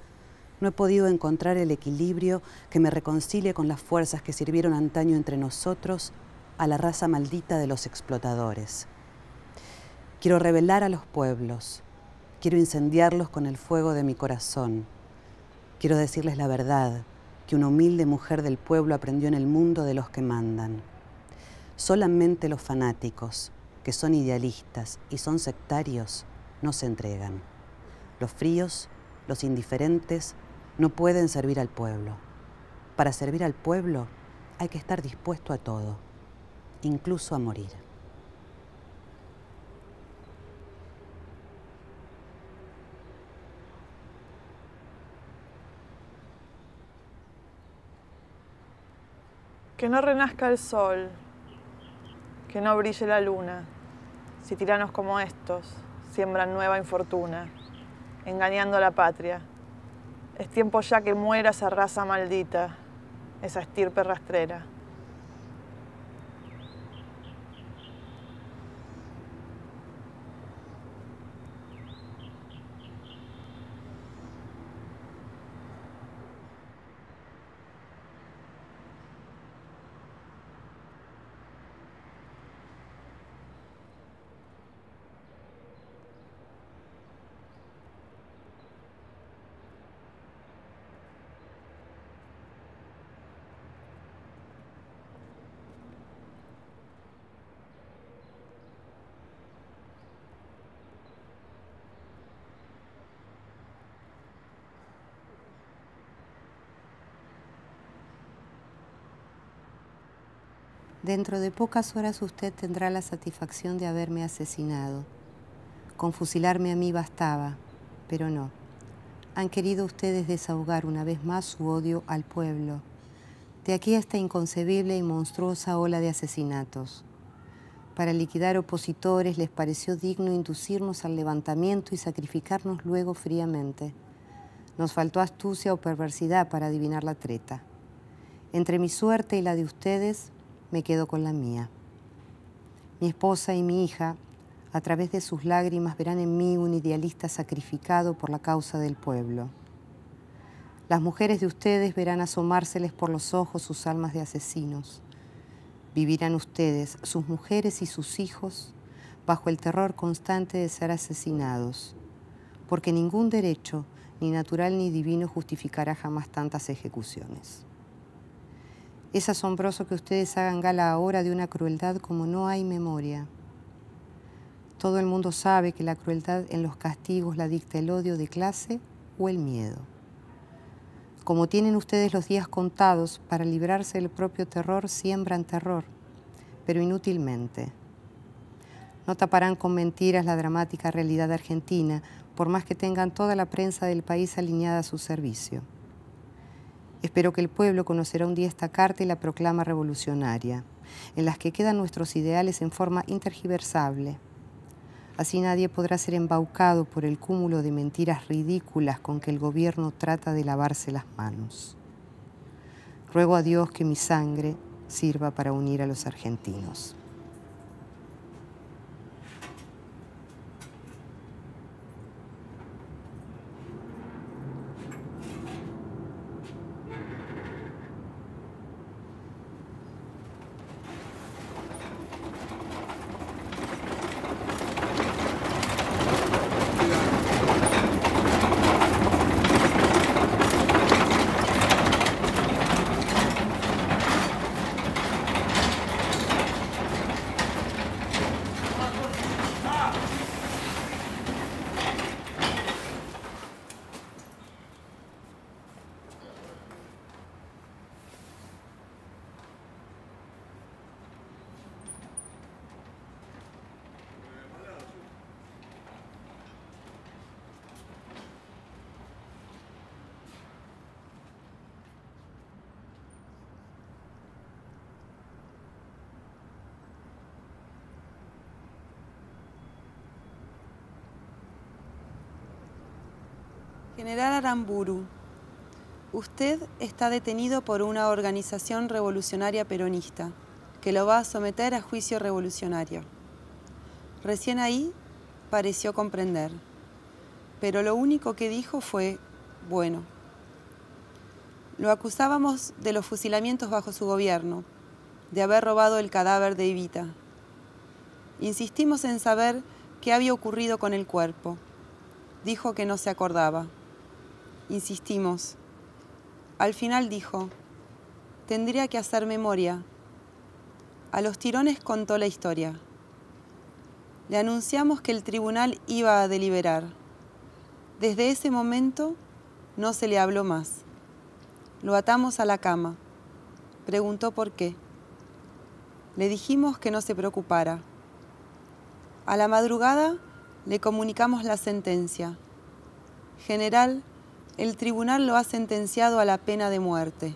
no he podido encontrar el equilibrio que me reconcilie con las fuerzas que sirvieron antaño entre nosotros a la raza maldita de los explotadores. Quiero rebelar a los pueblos, quiero incendiarlos con el fuego de mi corazón. Quiero decirles la verdad que una humilde mujer del pueblo aprendió en el mundo de los que mandan. Solamente los fanáticos, que son idealistas y son sectarios, no se entregan. Los fríos, los indiferentes, no pueden servir al pueblo. Para servir al pueblo hay que estar dispuesto a todo, incluso a morir. Que no renazca el sol, que no brille la luna, si tiranos como estos siembran nueva infortuna, engañando a la patria. Es tiempo ya que muera esa raza maldita, esa estirpe rastrera. Dentro de pocas horas usted tendrá la satisfacción de haberme asesinado. Con fusilarme a mí bastaba, pero no. Han querido ustedes desahogar una vez más su odio al pueblo. De aquí a esta inconcebible y monstruosa ola de asesinatos. Para liquidar opositores les pareció digno inducirnos al levantamiento y sacrificarnos luego fríamente. Nos faltó astucia o perversidad para adivinar la treta. Entre mi suerte y la de ustedes, me quedo con la mía. Mi esposa y mi hija, a través de sus lágrimas, verán en mí un idealista sacrificado por la causa del pueblo. Las mujeres de ustedes verán asomárseles por los ojos sus almas de asesinos. Vivirán ustedes, sus mujeres y sus hijos, bajo el terror constante de ser asesinados, porque ningún derecho, ni natural ni divino, justificará jamás tantas ejecuciones. Es asombroso que ustedes hagan gala ahora de una crueldad como no hay memoria. Todo el mundo sabe que la crueldad en los castigos la dicta el odio de clase o el miedo. Como tienen ustedes los días contados, para librarse del propio terror, siembran terror, pero inútilmente. No taparán con mentiras la dramática realidad argentina, por más que tengan toda la prensa del país alineada a su servicio. Espero que el pueblo conocerá un día esta carta y la proclama revolucionaria, en las que quedan nuestros ideales en forma intergiversable. Así nadie podrá ser embaucado por el cúmulo de mentiras ridículas con que el gobierno trata de lavarse las manos. Ruego a Dios que mi sangre sirva para unir a los argentinos. General Aramburu, usted está detenido por una organización revolucionaria peronista que lo va a someter a juicio revolucionario. Recién ahí pareció comprender, pero lo único que dijo fue, bueno. Lo acusábamos de los fusilamientos bajo su gobierno, de haber robado el cadáver de Evita. Insistimos en saber qué había ocurrido con el cuerpo. Dijo que no se acordaba. Insistimos. Al final dijo, tendría que hacer memoria. A los tirones contó la historia. Le anunciamos que el tribunal iba a deliberar. Desde ese momento no se le habló más. Lo atamos a la cama. Preguntó por qué. Le dijimos que no se preocupara. A la madrugada le comunicamos la sentencia. General, el tribunal lo ha sentenciado a la pena de muerte.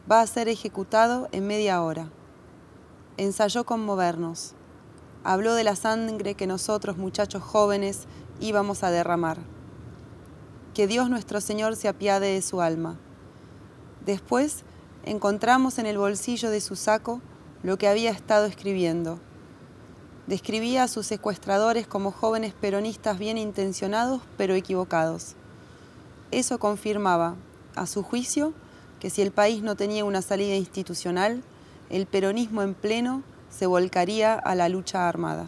Va a ser ejecutado en media hora. Ensayó conmovernos. Habló de la sangre que nosotros, muchachos jóvenes, íbamos a derramar. Que Dios nuestro Señor se apiade de su alma. Después encontramos en el bolsillo de su saco lo que había estado escribiendo. Describía a sus secuestradores como jóvenes peronistas bien intencionados pero equivocados. Eso confirmaba, a su juicio, que si el país no tenía una salida institucional, el peronismo en pleno se volcaría a la lucha armada.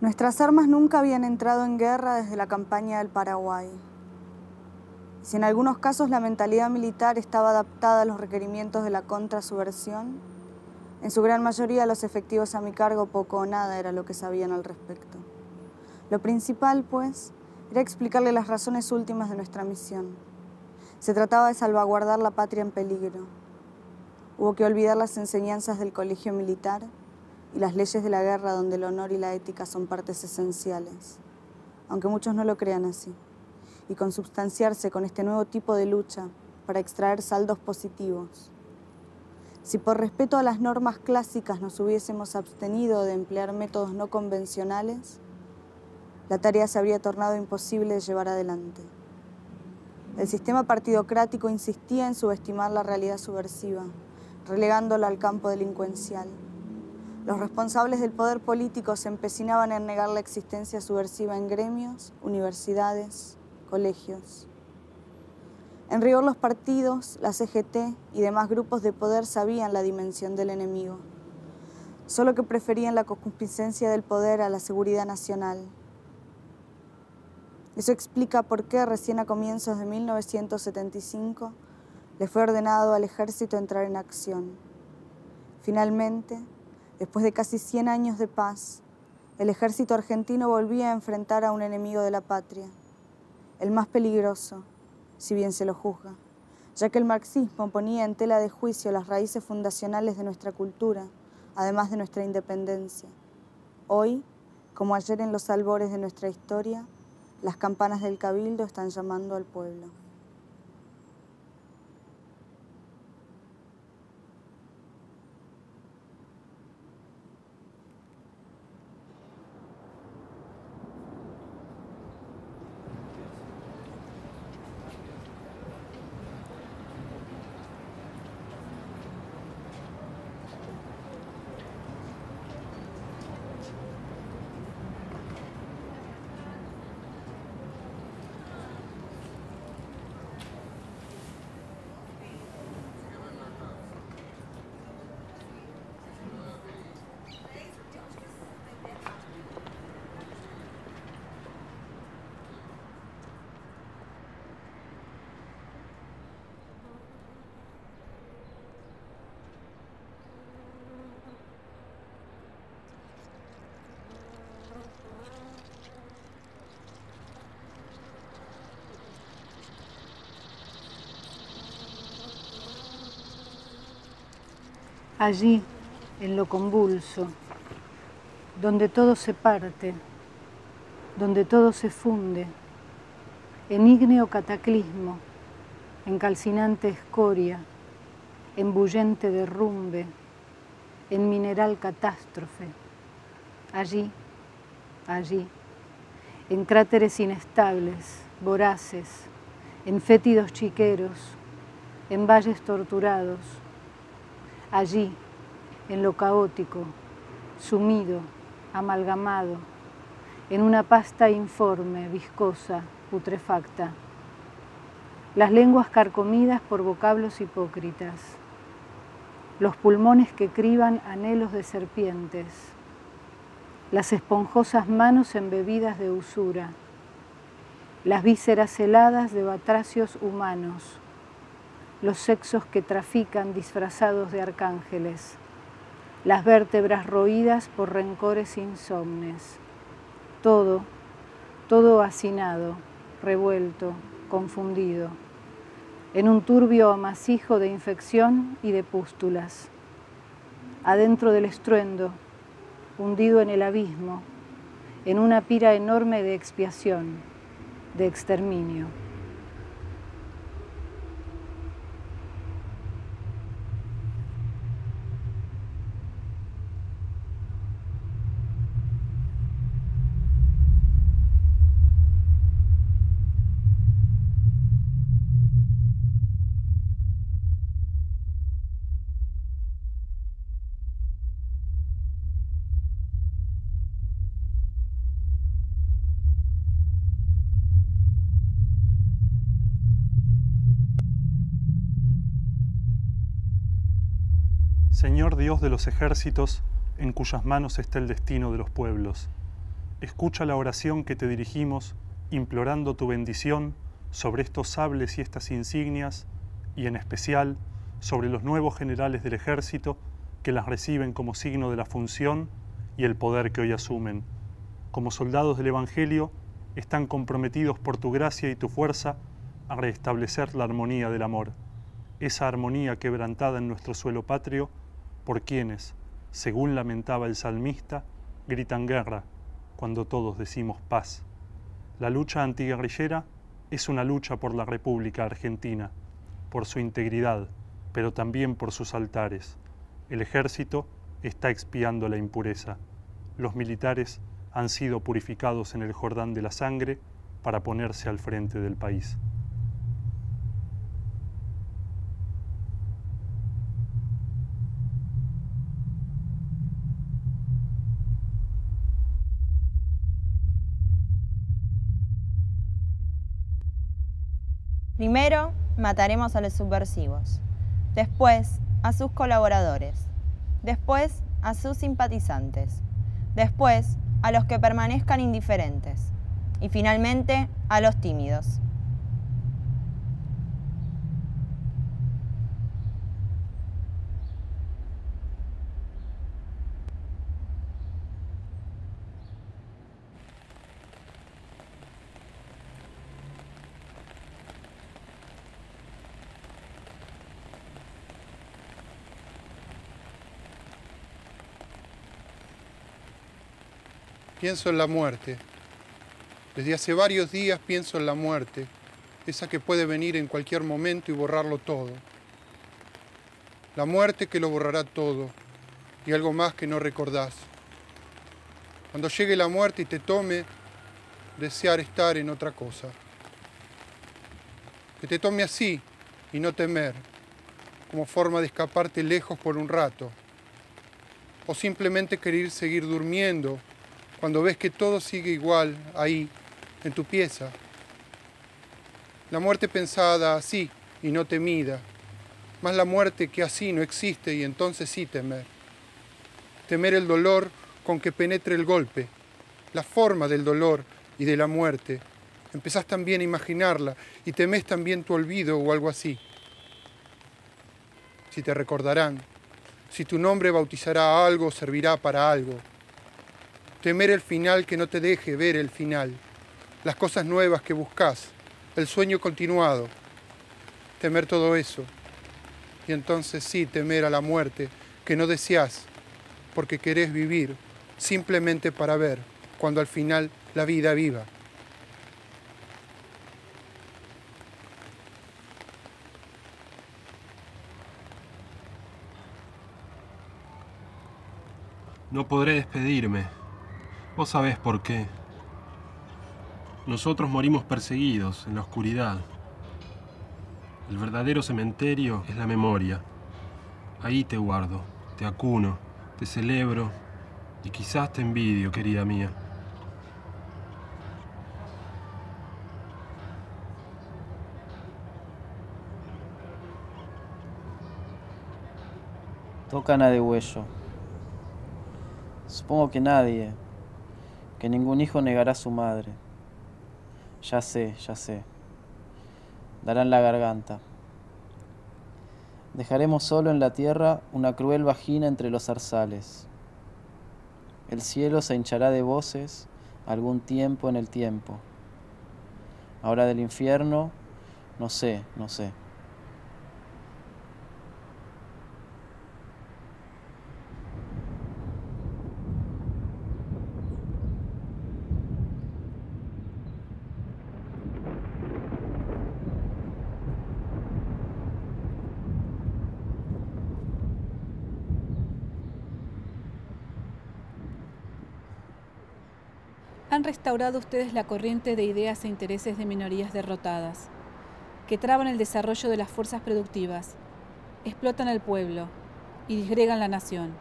Nuestras armas nunca habían entrado en guerra desde la campaña del Paraguay. Y si en algunos casos la mentalidad militar estaba adaptada a los requerimientos de la contrasubversión, en su gran mayoría los efectivos a mi cargo poco o nada era lo que sabían al respecto. Lo principal, pues, era explicarle las razones últimas de nuestra misión. Se trataba de salvaguardar la patria en peligro. Hubo que olvidar las enseñanzas del colegio militar y las leyes de la guerra donde el honor y la ética son partes esenciales, aunque muchos no lo crean así, y consubstanciarse con este nuevo tipo de lucha para extraer saldos positivos. Si por respeto a las normas clásicas nos hubiésemos abstenido de emplear métodos no convencionales, la tarea se habría tornado imposible de llevar adelante. El sistema partidocrático insistía en subestimar la realidad subversiva, relegándola al campo delincuencial. Los responsables del poder político se empecinaban en negar la existencia subversiva en gremios, universidades, colegios. En rigor, los partidos, la CGT y demás grupos de poder sabían la dimensión del enemigo, solo que preferían la concupiscencia del poder a la seguridad nacional. Eso explica por qué recién a comienzos de 1975 le fue ordenado al ejército entrar en acción. Finalmente, después de casi 100 años de paz, el ejército argentino volvía a enfrentar a un enemigo de la patria, el más peligroso, si bien se lo juzga, ya que el marxismo ponía en tela de juicio las raíces fundacionales de nuestra cultura, además de nuestra independencia. Hoy, como ayer en los albores de nuestra historia, las campanas del Cabildo están llamando al pueblo. Allí, en lo convulso, donde todo se parte, donde todo se funde, en ígneo cataclismo, en calcinante escoria, en bullente derrumbe, en mineral catástrofe. Allí, allí, en cráteres inestables, voraces, en fétidos chiqueros, en valles torturados. Allí, en lo caótico, sumido, amalgamado, en una pasta informe, viscosa, putrefacta. Las lenguas carcomidas por vocablos hipócritas. Los pulmones que criban anhelos de serpientes. Las esponjosas manos embebidas de usura. Las vísceras heladas de batracios humanos. Los sexos que trafican disfrazados de arcángeles, las vértebras roídas por rencores insomnes. Todo hacinado, revuelto, confundido, en un turbio amasijo de infección y de pústulas. Adentro del estruendo, hundido en el abismo, en una pira enorme de expiación, de exterminio. Señor Dios de los ejércitos, en cuyas manos está el destino de los pueblos, escucha la oración que te dirigimos, implorando tu bendición sobre estos sables y estas insignias, y en especial sobre los nuevos generales del ejército que las reciben como signo de la función y el poder que hoy asumen. Como soldados del Evangelio, están comprometidos por tu gracia y tu fuerza a restablecer la armonía del amor, esa armonía quebrantada en nuestro suelo patrio, por quienes, según lamentaba el salmista, gritan guerra cuando todos decimos paz. La lucha antiguerrillera es una lucha por la República Argentina, por su integridad, pero también por sus altares. El ejército está expiando la impureza. Los militares han sido purificados en el Jordán de la sangre para ponerse al frente del país. Primero, mataremos a los subversivos, después a sus colaboradores, después a sus simpatizantes, después a los que permanezcan indiferentes y finalmente a los tímidos. Pienso en la muerte. Desde hace varios días pienso en la muerte, esa que puede venir en cualquier momento y borrarlo todo. La muerte que lo borrará todo y algo más que no recordás. Cuando llegue la muerte y te tome, desear estar en otra cosa. Que te tome así y no temer, como forma de escaparte lejos por un rato. O simplemente querer seguir durmiendo cuando ves que todo sigue igual ahí, en tu pieza. La muerte pensada así y no temida, más la muerte que así no existe y entonces sí temer. Temer el dolor con que penetre el golpe, la forma del dolor y de la muerte. Empezás también a imaginarla y temés también tu olvido o algo así. Si te recordarán, si tu nombre bautizará algo, servirá para algo. Temer el final que no te deje ver el final, las cosas nuevas que buscas, el sueño continuado. Temer todo eso. Y entonces sí temer a la muerte que no deseás porque querés vivir simplemente para ver cuando al final la vida viva. No podré despedirme. Vos sabés por qué. Nosotros morimos perseguidos en la oscuridad. El verdadero cementerio es la memoria. Ahí te guardo, te acuno, te celebro y quizás te envidio, querida mía. Tocan a degüello. Supongo que nadie, que ningún hijo negará a su madre. Ya sé, ya sé. Darán la garganta. Dejaremos solo en la tierra una cruel vagina entre los zarzales. El cielo se hinchará de voces algún tiempo en el tiempo. Ahora del infierno, no sé, no sé. Han restaurado ustedes la corriente de ideas e intereses de minorías derrotadas, que traban el desarrollo de las fuerzas productivas, explotan al pueblo y disgregan la nación.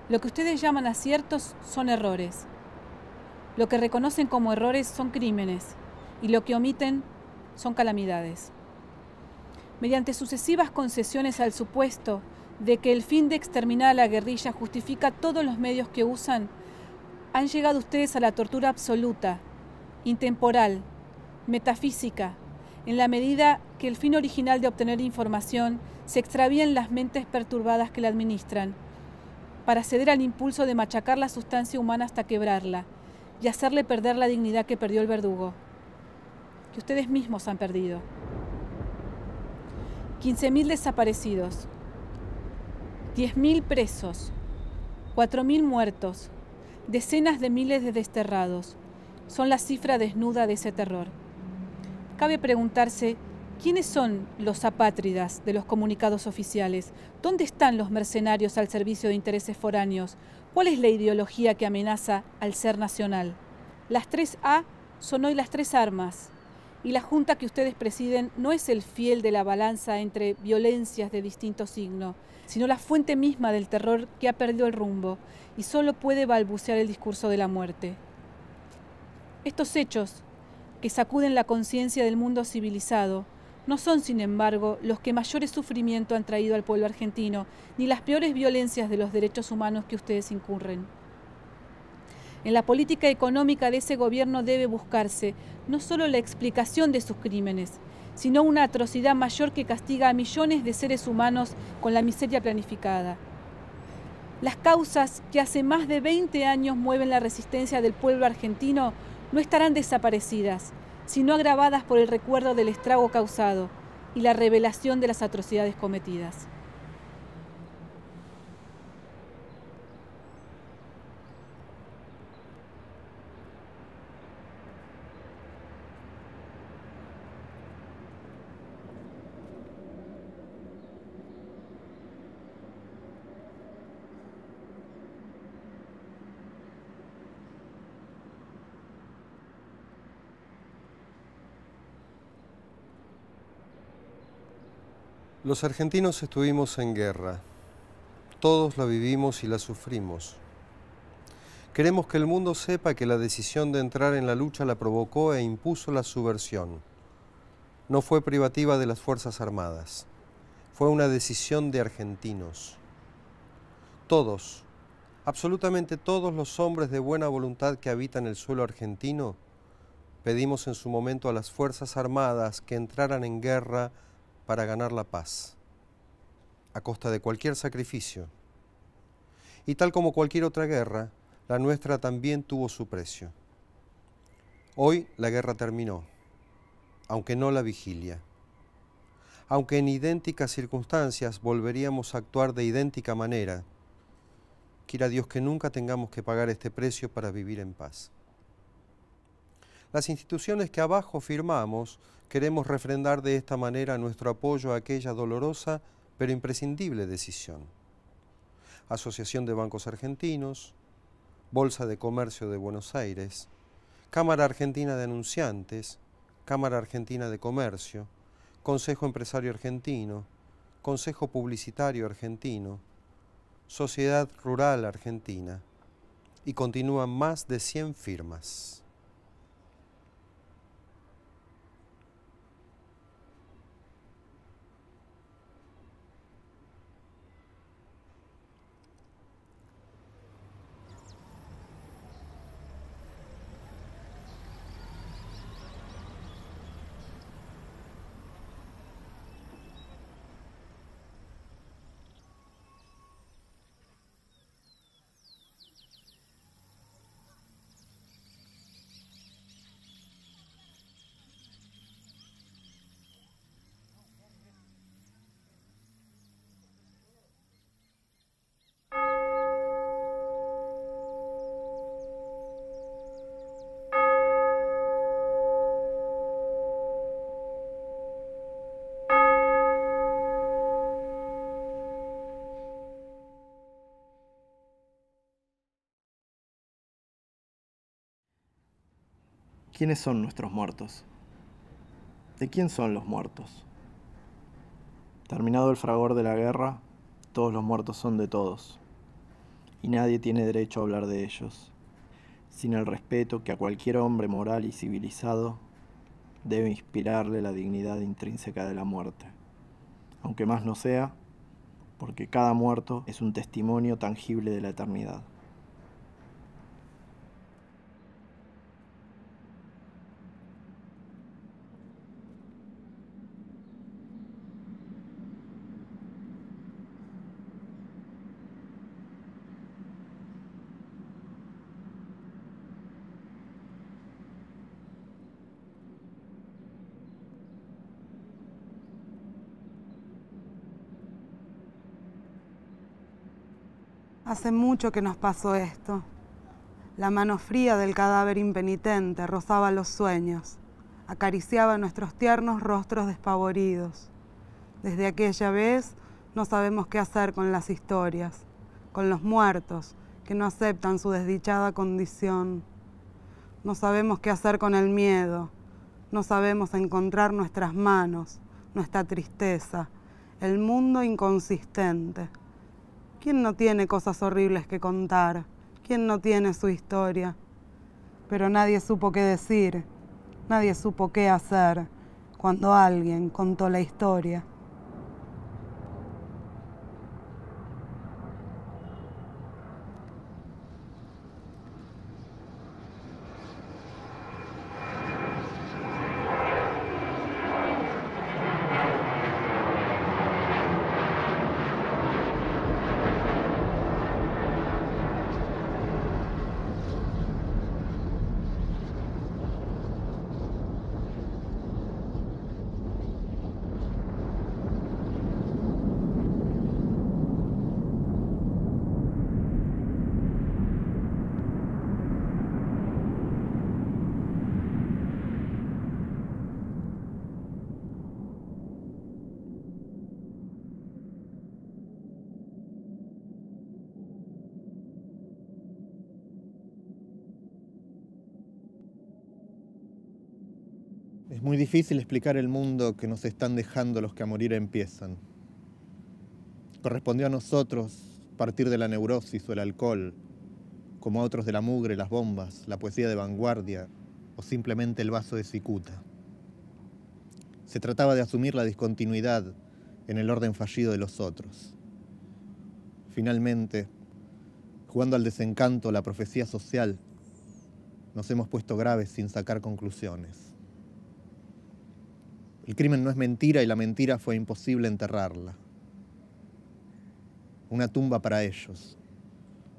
Lo que ustedes llaman aciertos son errores. Lo que reconocen como errores son crímenes y lo que omiten son calamidades. Mediante sucesivas concesiones al supuesto de que el fin de exterminar a la guerrilla justifica todos los medios que usan, han llegado ustedes a la tortura absoluta, intemporal, metafísica, en la medida que el fin original de obtener información se extravía en las mentes perturbadas que la administran, para ceder al impulso de machacar la sustancia humana hasta quebrarla y hacerle perder la dignidad que perdió el verdugo, que ustedes mismos han perdido. 15.000 desaparecidos, 10.000 presos, 4.000 muertos, decenas de miles de desterrados. Son la cifra desnuda de ese terror. Cabe preguntarse, ¿quiénes son los apátridas de los comunicados oficiales? ¿Dónde están los mercenarios al servicio de intereses foráneos? ¿Cuál es la ideología que amenaza al ser nacional? Las 3A son hoy las 3 armas, y la junta que ustedes presiden no es el fiel de la balanza entre violencias de distinto signo, sino la fuente misma del terror que ha perdido el rumbo y solo puede balbucear el discurso de la muerte. Estos hechos, que sacuden la conciencia del mundo civilizado, no son, sin embargo, los que mayores sufrimiento han traído al pueblo argentino, ni las peores violencias de los derechos humanos que ustedes incurren. En la política económica de ese gobierno debe buscarse no solo la explicación de sus crímenes, sino una atrocidad mayor que castiga a millones de seres humanos con la miseria planificada. Las causas que hace más de 20 años mueven la resistencia del pueblo argentino no estarán desaparecidas, sino agravadas por el recuerdo del estrago causado y la revelación de las atrocidades cometidas. Los argentinos estuvimos en guerra. Todos la vivimos y la sufrimos. Queremos que el mundo sepa que la decisión de entrar en la lucha la provocó e impuso la subversión. No fue privativa de las Fuerzas Armadas. Fue una decisión de argentinos. Todos, absolutamente todos los hombres de buena voluntad que habitan el suelo argentino, pedimos en su momento a las Fuerzas Armadas que entraran en guerra para ganar la paz, a costa de cualquier sacrificio. Y tal como cualquier otra guerra, la nuestra también tuvo su precio. Hoy la guerra terminó, aunque no la vigilia. aunque en idénticas circunstancias volveríamos a actuar de idéntica manera. Quiera Dios que nunca tengamos que pagar este precio para vivir en paz. Las instituciones que abajo firmamos queremos refrendar de esta manera nuestro apoyo a aquella dolorosa pero imprescindible decisión. Asociación de Bancos Argentinos, Bolsa de Comercio de Buenos Aires, Cámara Argentina de Anunciantes, Cámara Argentina de Comercio, Consejo Empresario Argentino, Consejo Publicitario Argentino, Sociedad Rural Argentina, y continúan más de 100 firmas. ¿Quiénes son nuestros muertos? ¿De quién son los muertos? Terminado el fragor de la guerra, todos los muertos son de todos, y nadie tiene derecho a hablar de ellos, sin el respeto que a cualquier hombre moral y civilizado debe inspirarle la dignidad intrínseca de la muerte, aunque más no sea, porque cada muerto es un testimonio tangible de la eternidad. Hace mucho que nos pasó esto. La mano fría del cadáver impenitente rozaba los sueños, acariciaba nuestros tiernos rostros despavoridos. Desde aquella vez no sabemos qué hacer con las historias, con los muertos que no aceptan su desdichada condición. No sabemos qué hacer con el miedo, no sabemos encontrar nuestras manos, nuestra tristeza, el mundo inconsistente. ¿Quién no tiene cosas horribles que contar? ¿Quién no tiene su historia? Pero nadie supo qué decir, nadie supo qué hacer cuando alguien contó la historia. Es muy difícil explicar el mundo que nos están dejando los que a morir empiezan. Correspondió a nosotros partir de la neurosis o el alcohol, como a otros de la mugre, las bombas, la poesía de vanguardia o simplemente el vaso de cicuta. Se trataba de asumir la discontinuidad en el orden fallido de los otros. Finalmente, jugando al desencanto, la profecía social, nos hemos puesto graves sin sacar conclusiones. El crimen no es mentira y la mentira fue imposible enterrarla. Una tumba para ellos,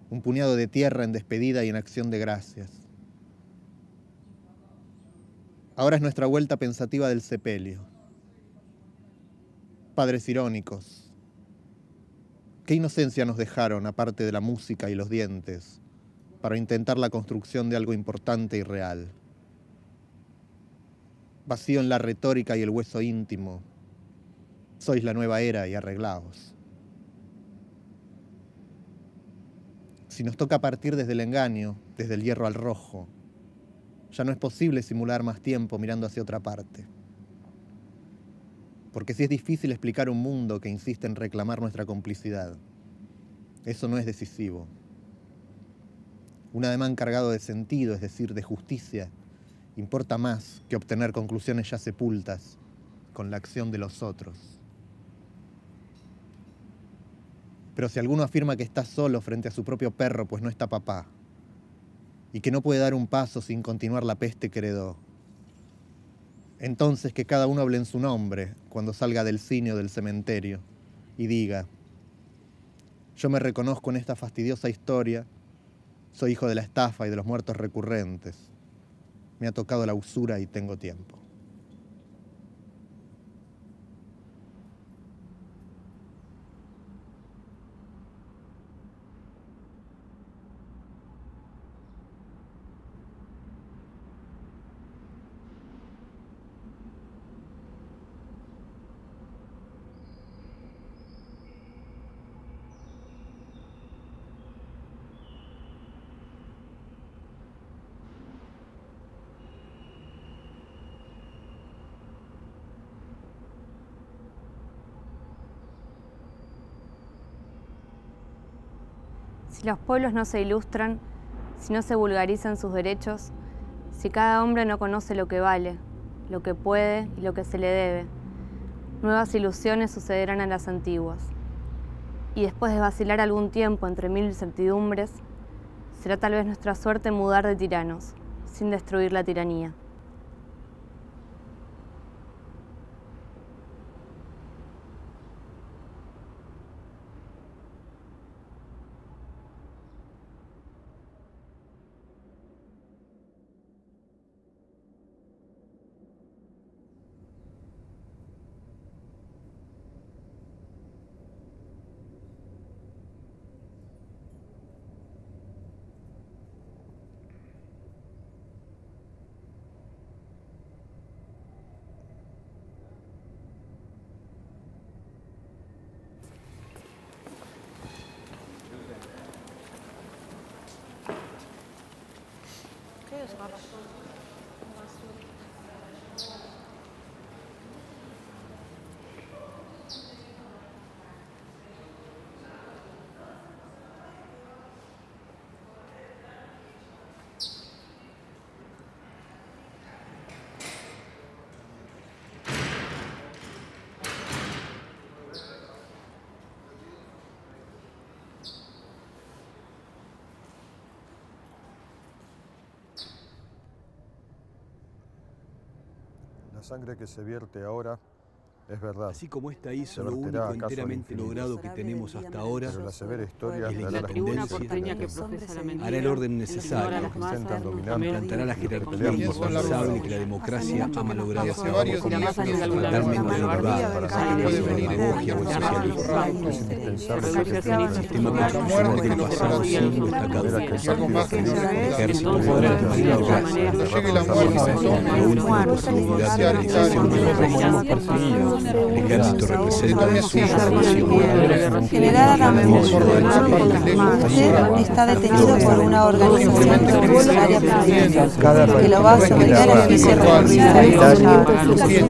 un puñado de tierra en despedida y en acción de gracias. Ahora es nuestra vuelta pensativa del sepelio. padres irónicos. ¿Qué inocencia nos dejaron, aparte de la música y los dientes, para intentar la construcción de algo importante y real? Vacío en la retórica y el hueso íntimo. Sois la nueva era y arreglaos. Si nos toca partir desde el engaño, desde el hierro al rojo, ya no es posible simular más tiempo mirando hacia otra parte. Porque si es difícil explicar un mundo que insiste en reclamar nuestra complicidad, eso no es decisivo. Un ademán cargado de sentido, es decir, de justicia, importa más que obtener conclusiones ya sepultas con la acción de los otros. Pero si alguno afirma que está solo frente a su propio perro, pues no está papá, y que no puede dar un paso sin continuar la peste que heredó, entonces que cada uno hable en su nombre cuando salga del cine o del cementerio y diga: yo me reconozco en esta fastidiosa historia, soy hijo de la estafa y de los muertos recurrentes, me ha tocado la usura y tengo tiempo. Si los pueblos no se ilustran, si no se vulgarizan sus derechos, si cada hombre no conoce lo que vale, lo que puede y lo que se le debe, nuevas ilusiones sucederán a las antiguas. Y después de vacilar algún tiempo entre mil incertidumbres, será tal vez nuestra suerte mudar de tiranos, sin destruir la tiranía. La sangre que se vierte ahora es verdad. Así como esta hizo lo único enteramente logrado que tenemos hasta ahora, pero la severa historia es la dará independencia, hará el orden necesario, plantará la jerarquía indispensable que la democracia ha malogrado hasta ahora, totalmente derribada para salir de la demagogia o el socialismo. El sistema constitucional del pasado siglo está caducado. El ejército podrá destruir la única posibilidad de realización de los regímenes perseguidos. El ejército representa su salvación. General Ramón Marcel está detenido por una organización revolucionaria que lo va a someter a juicio revolucionario.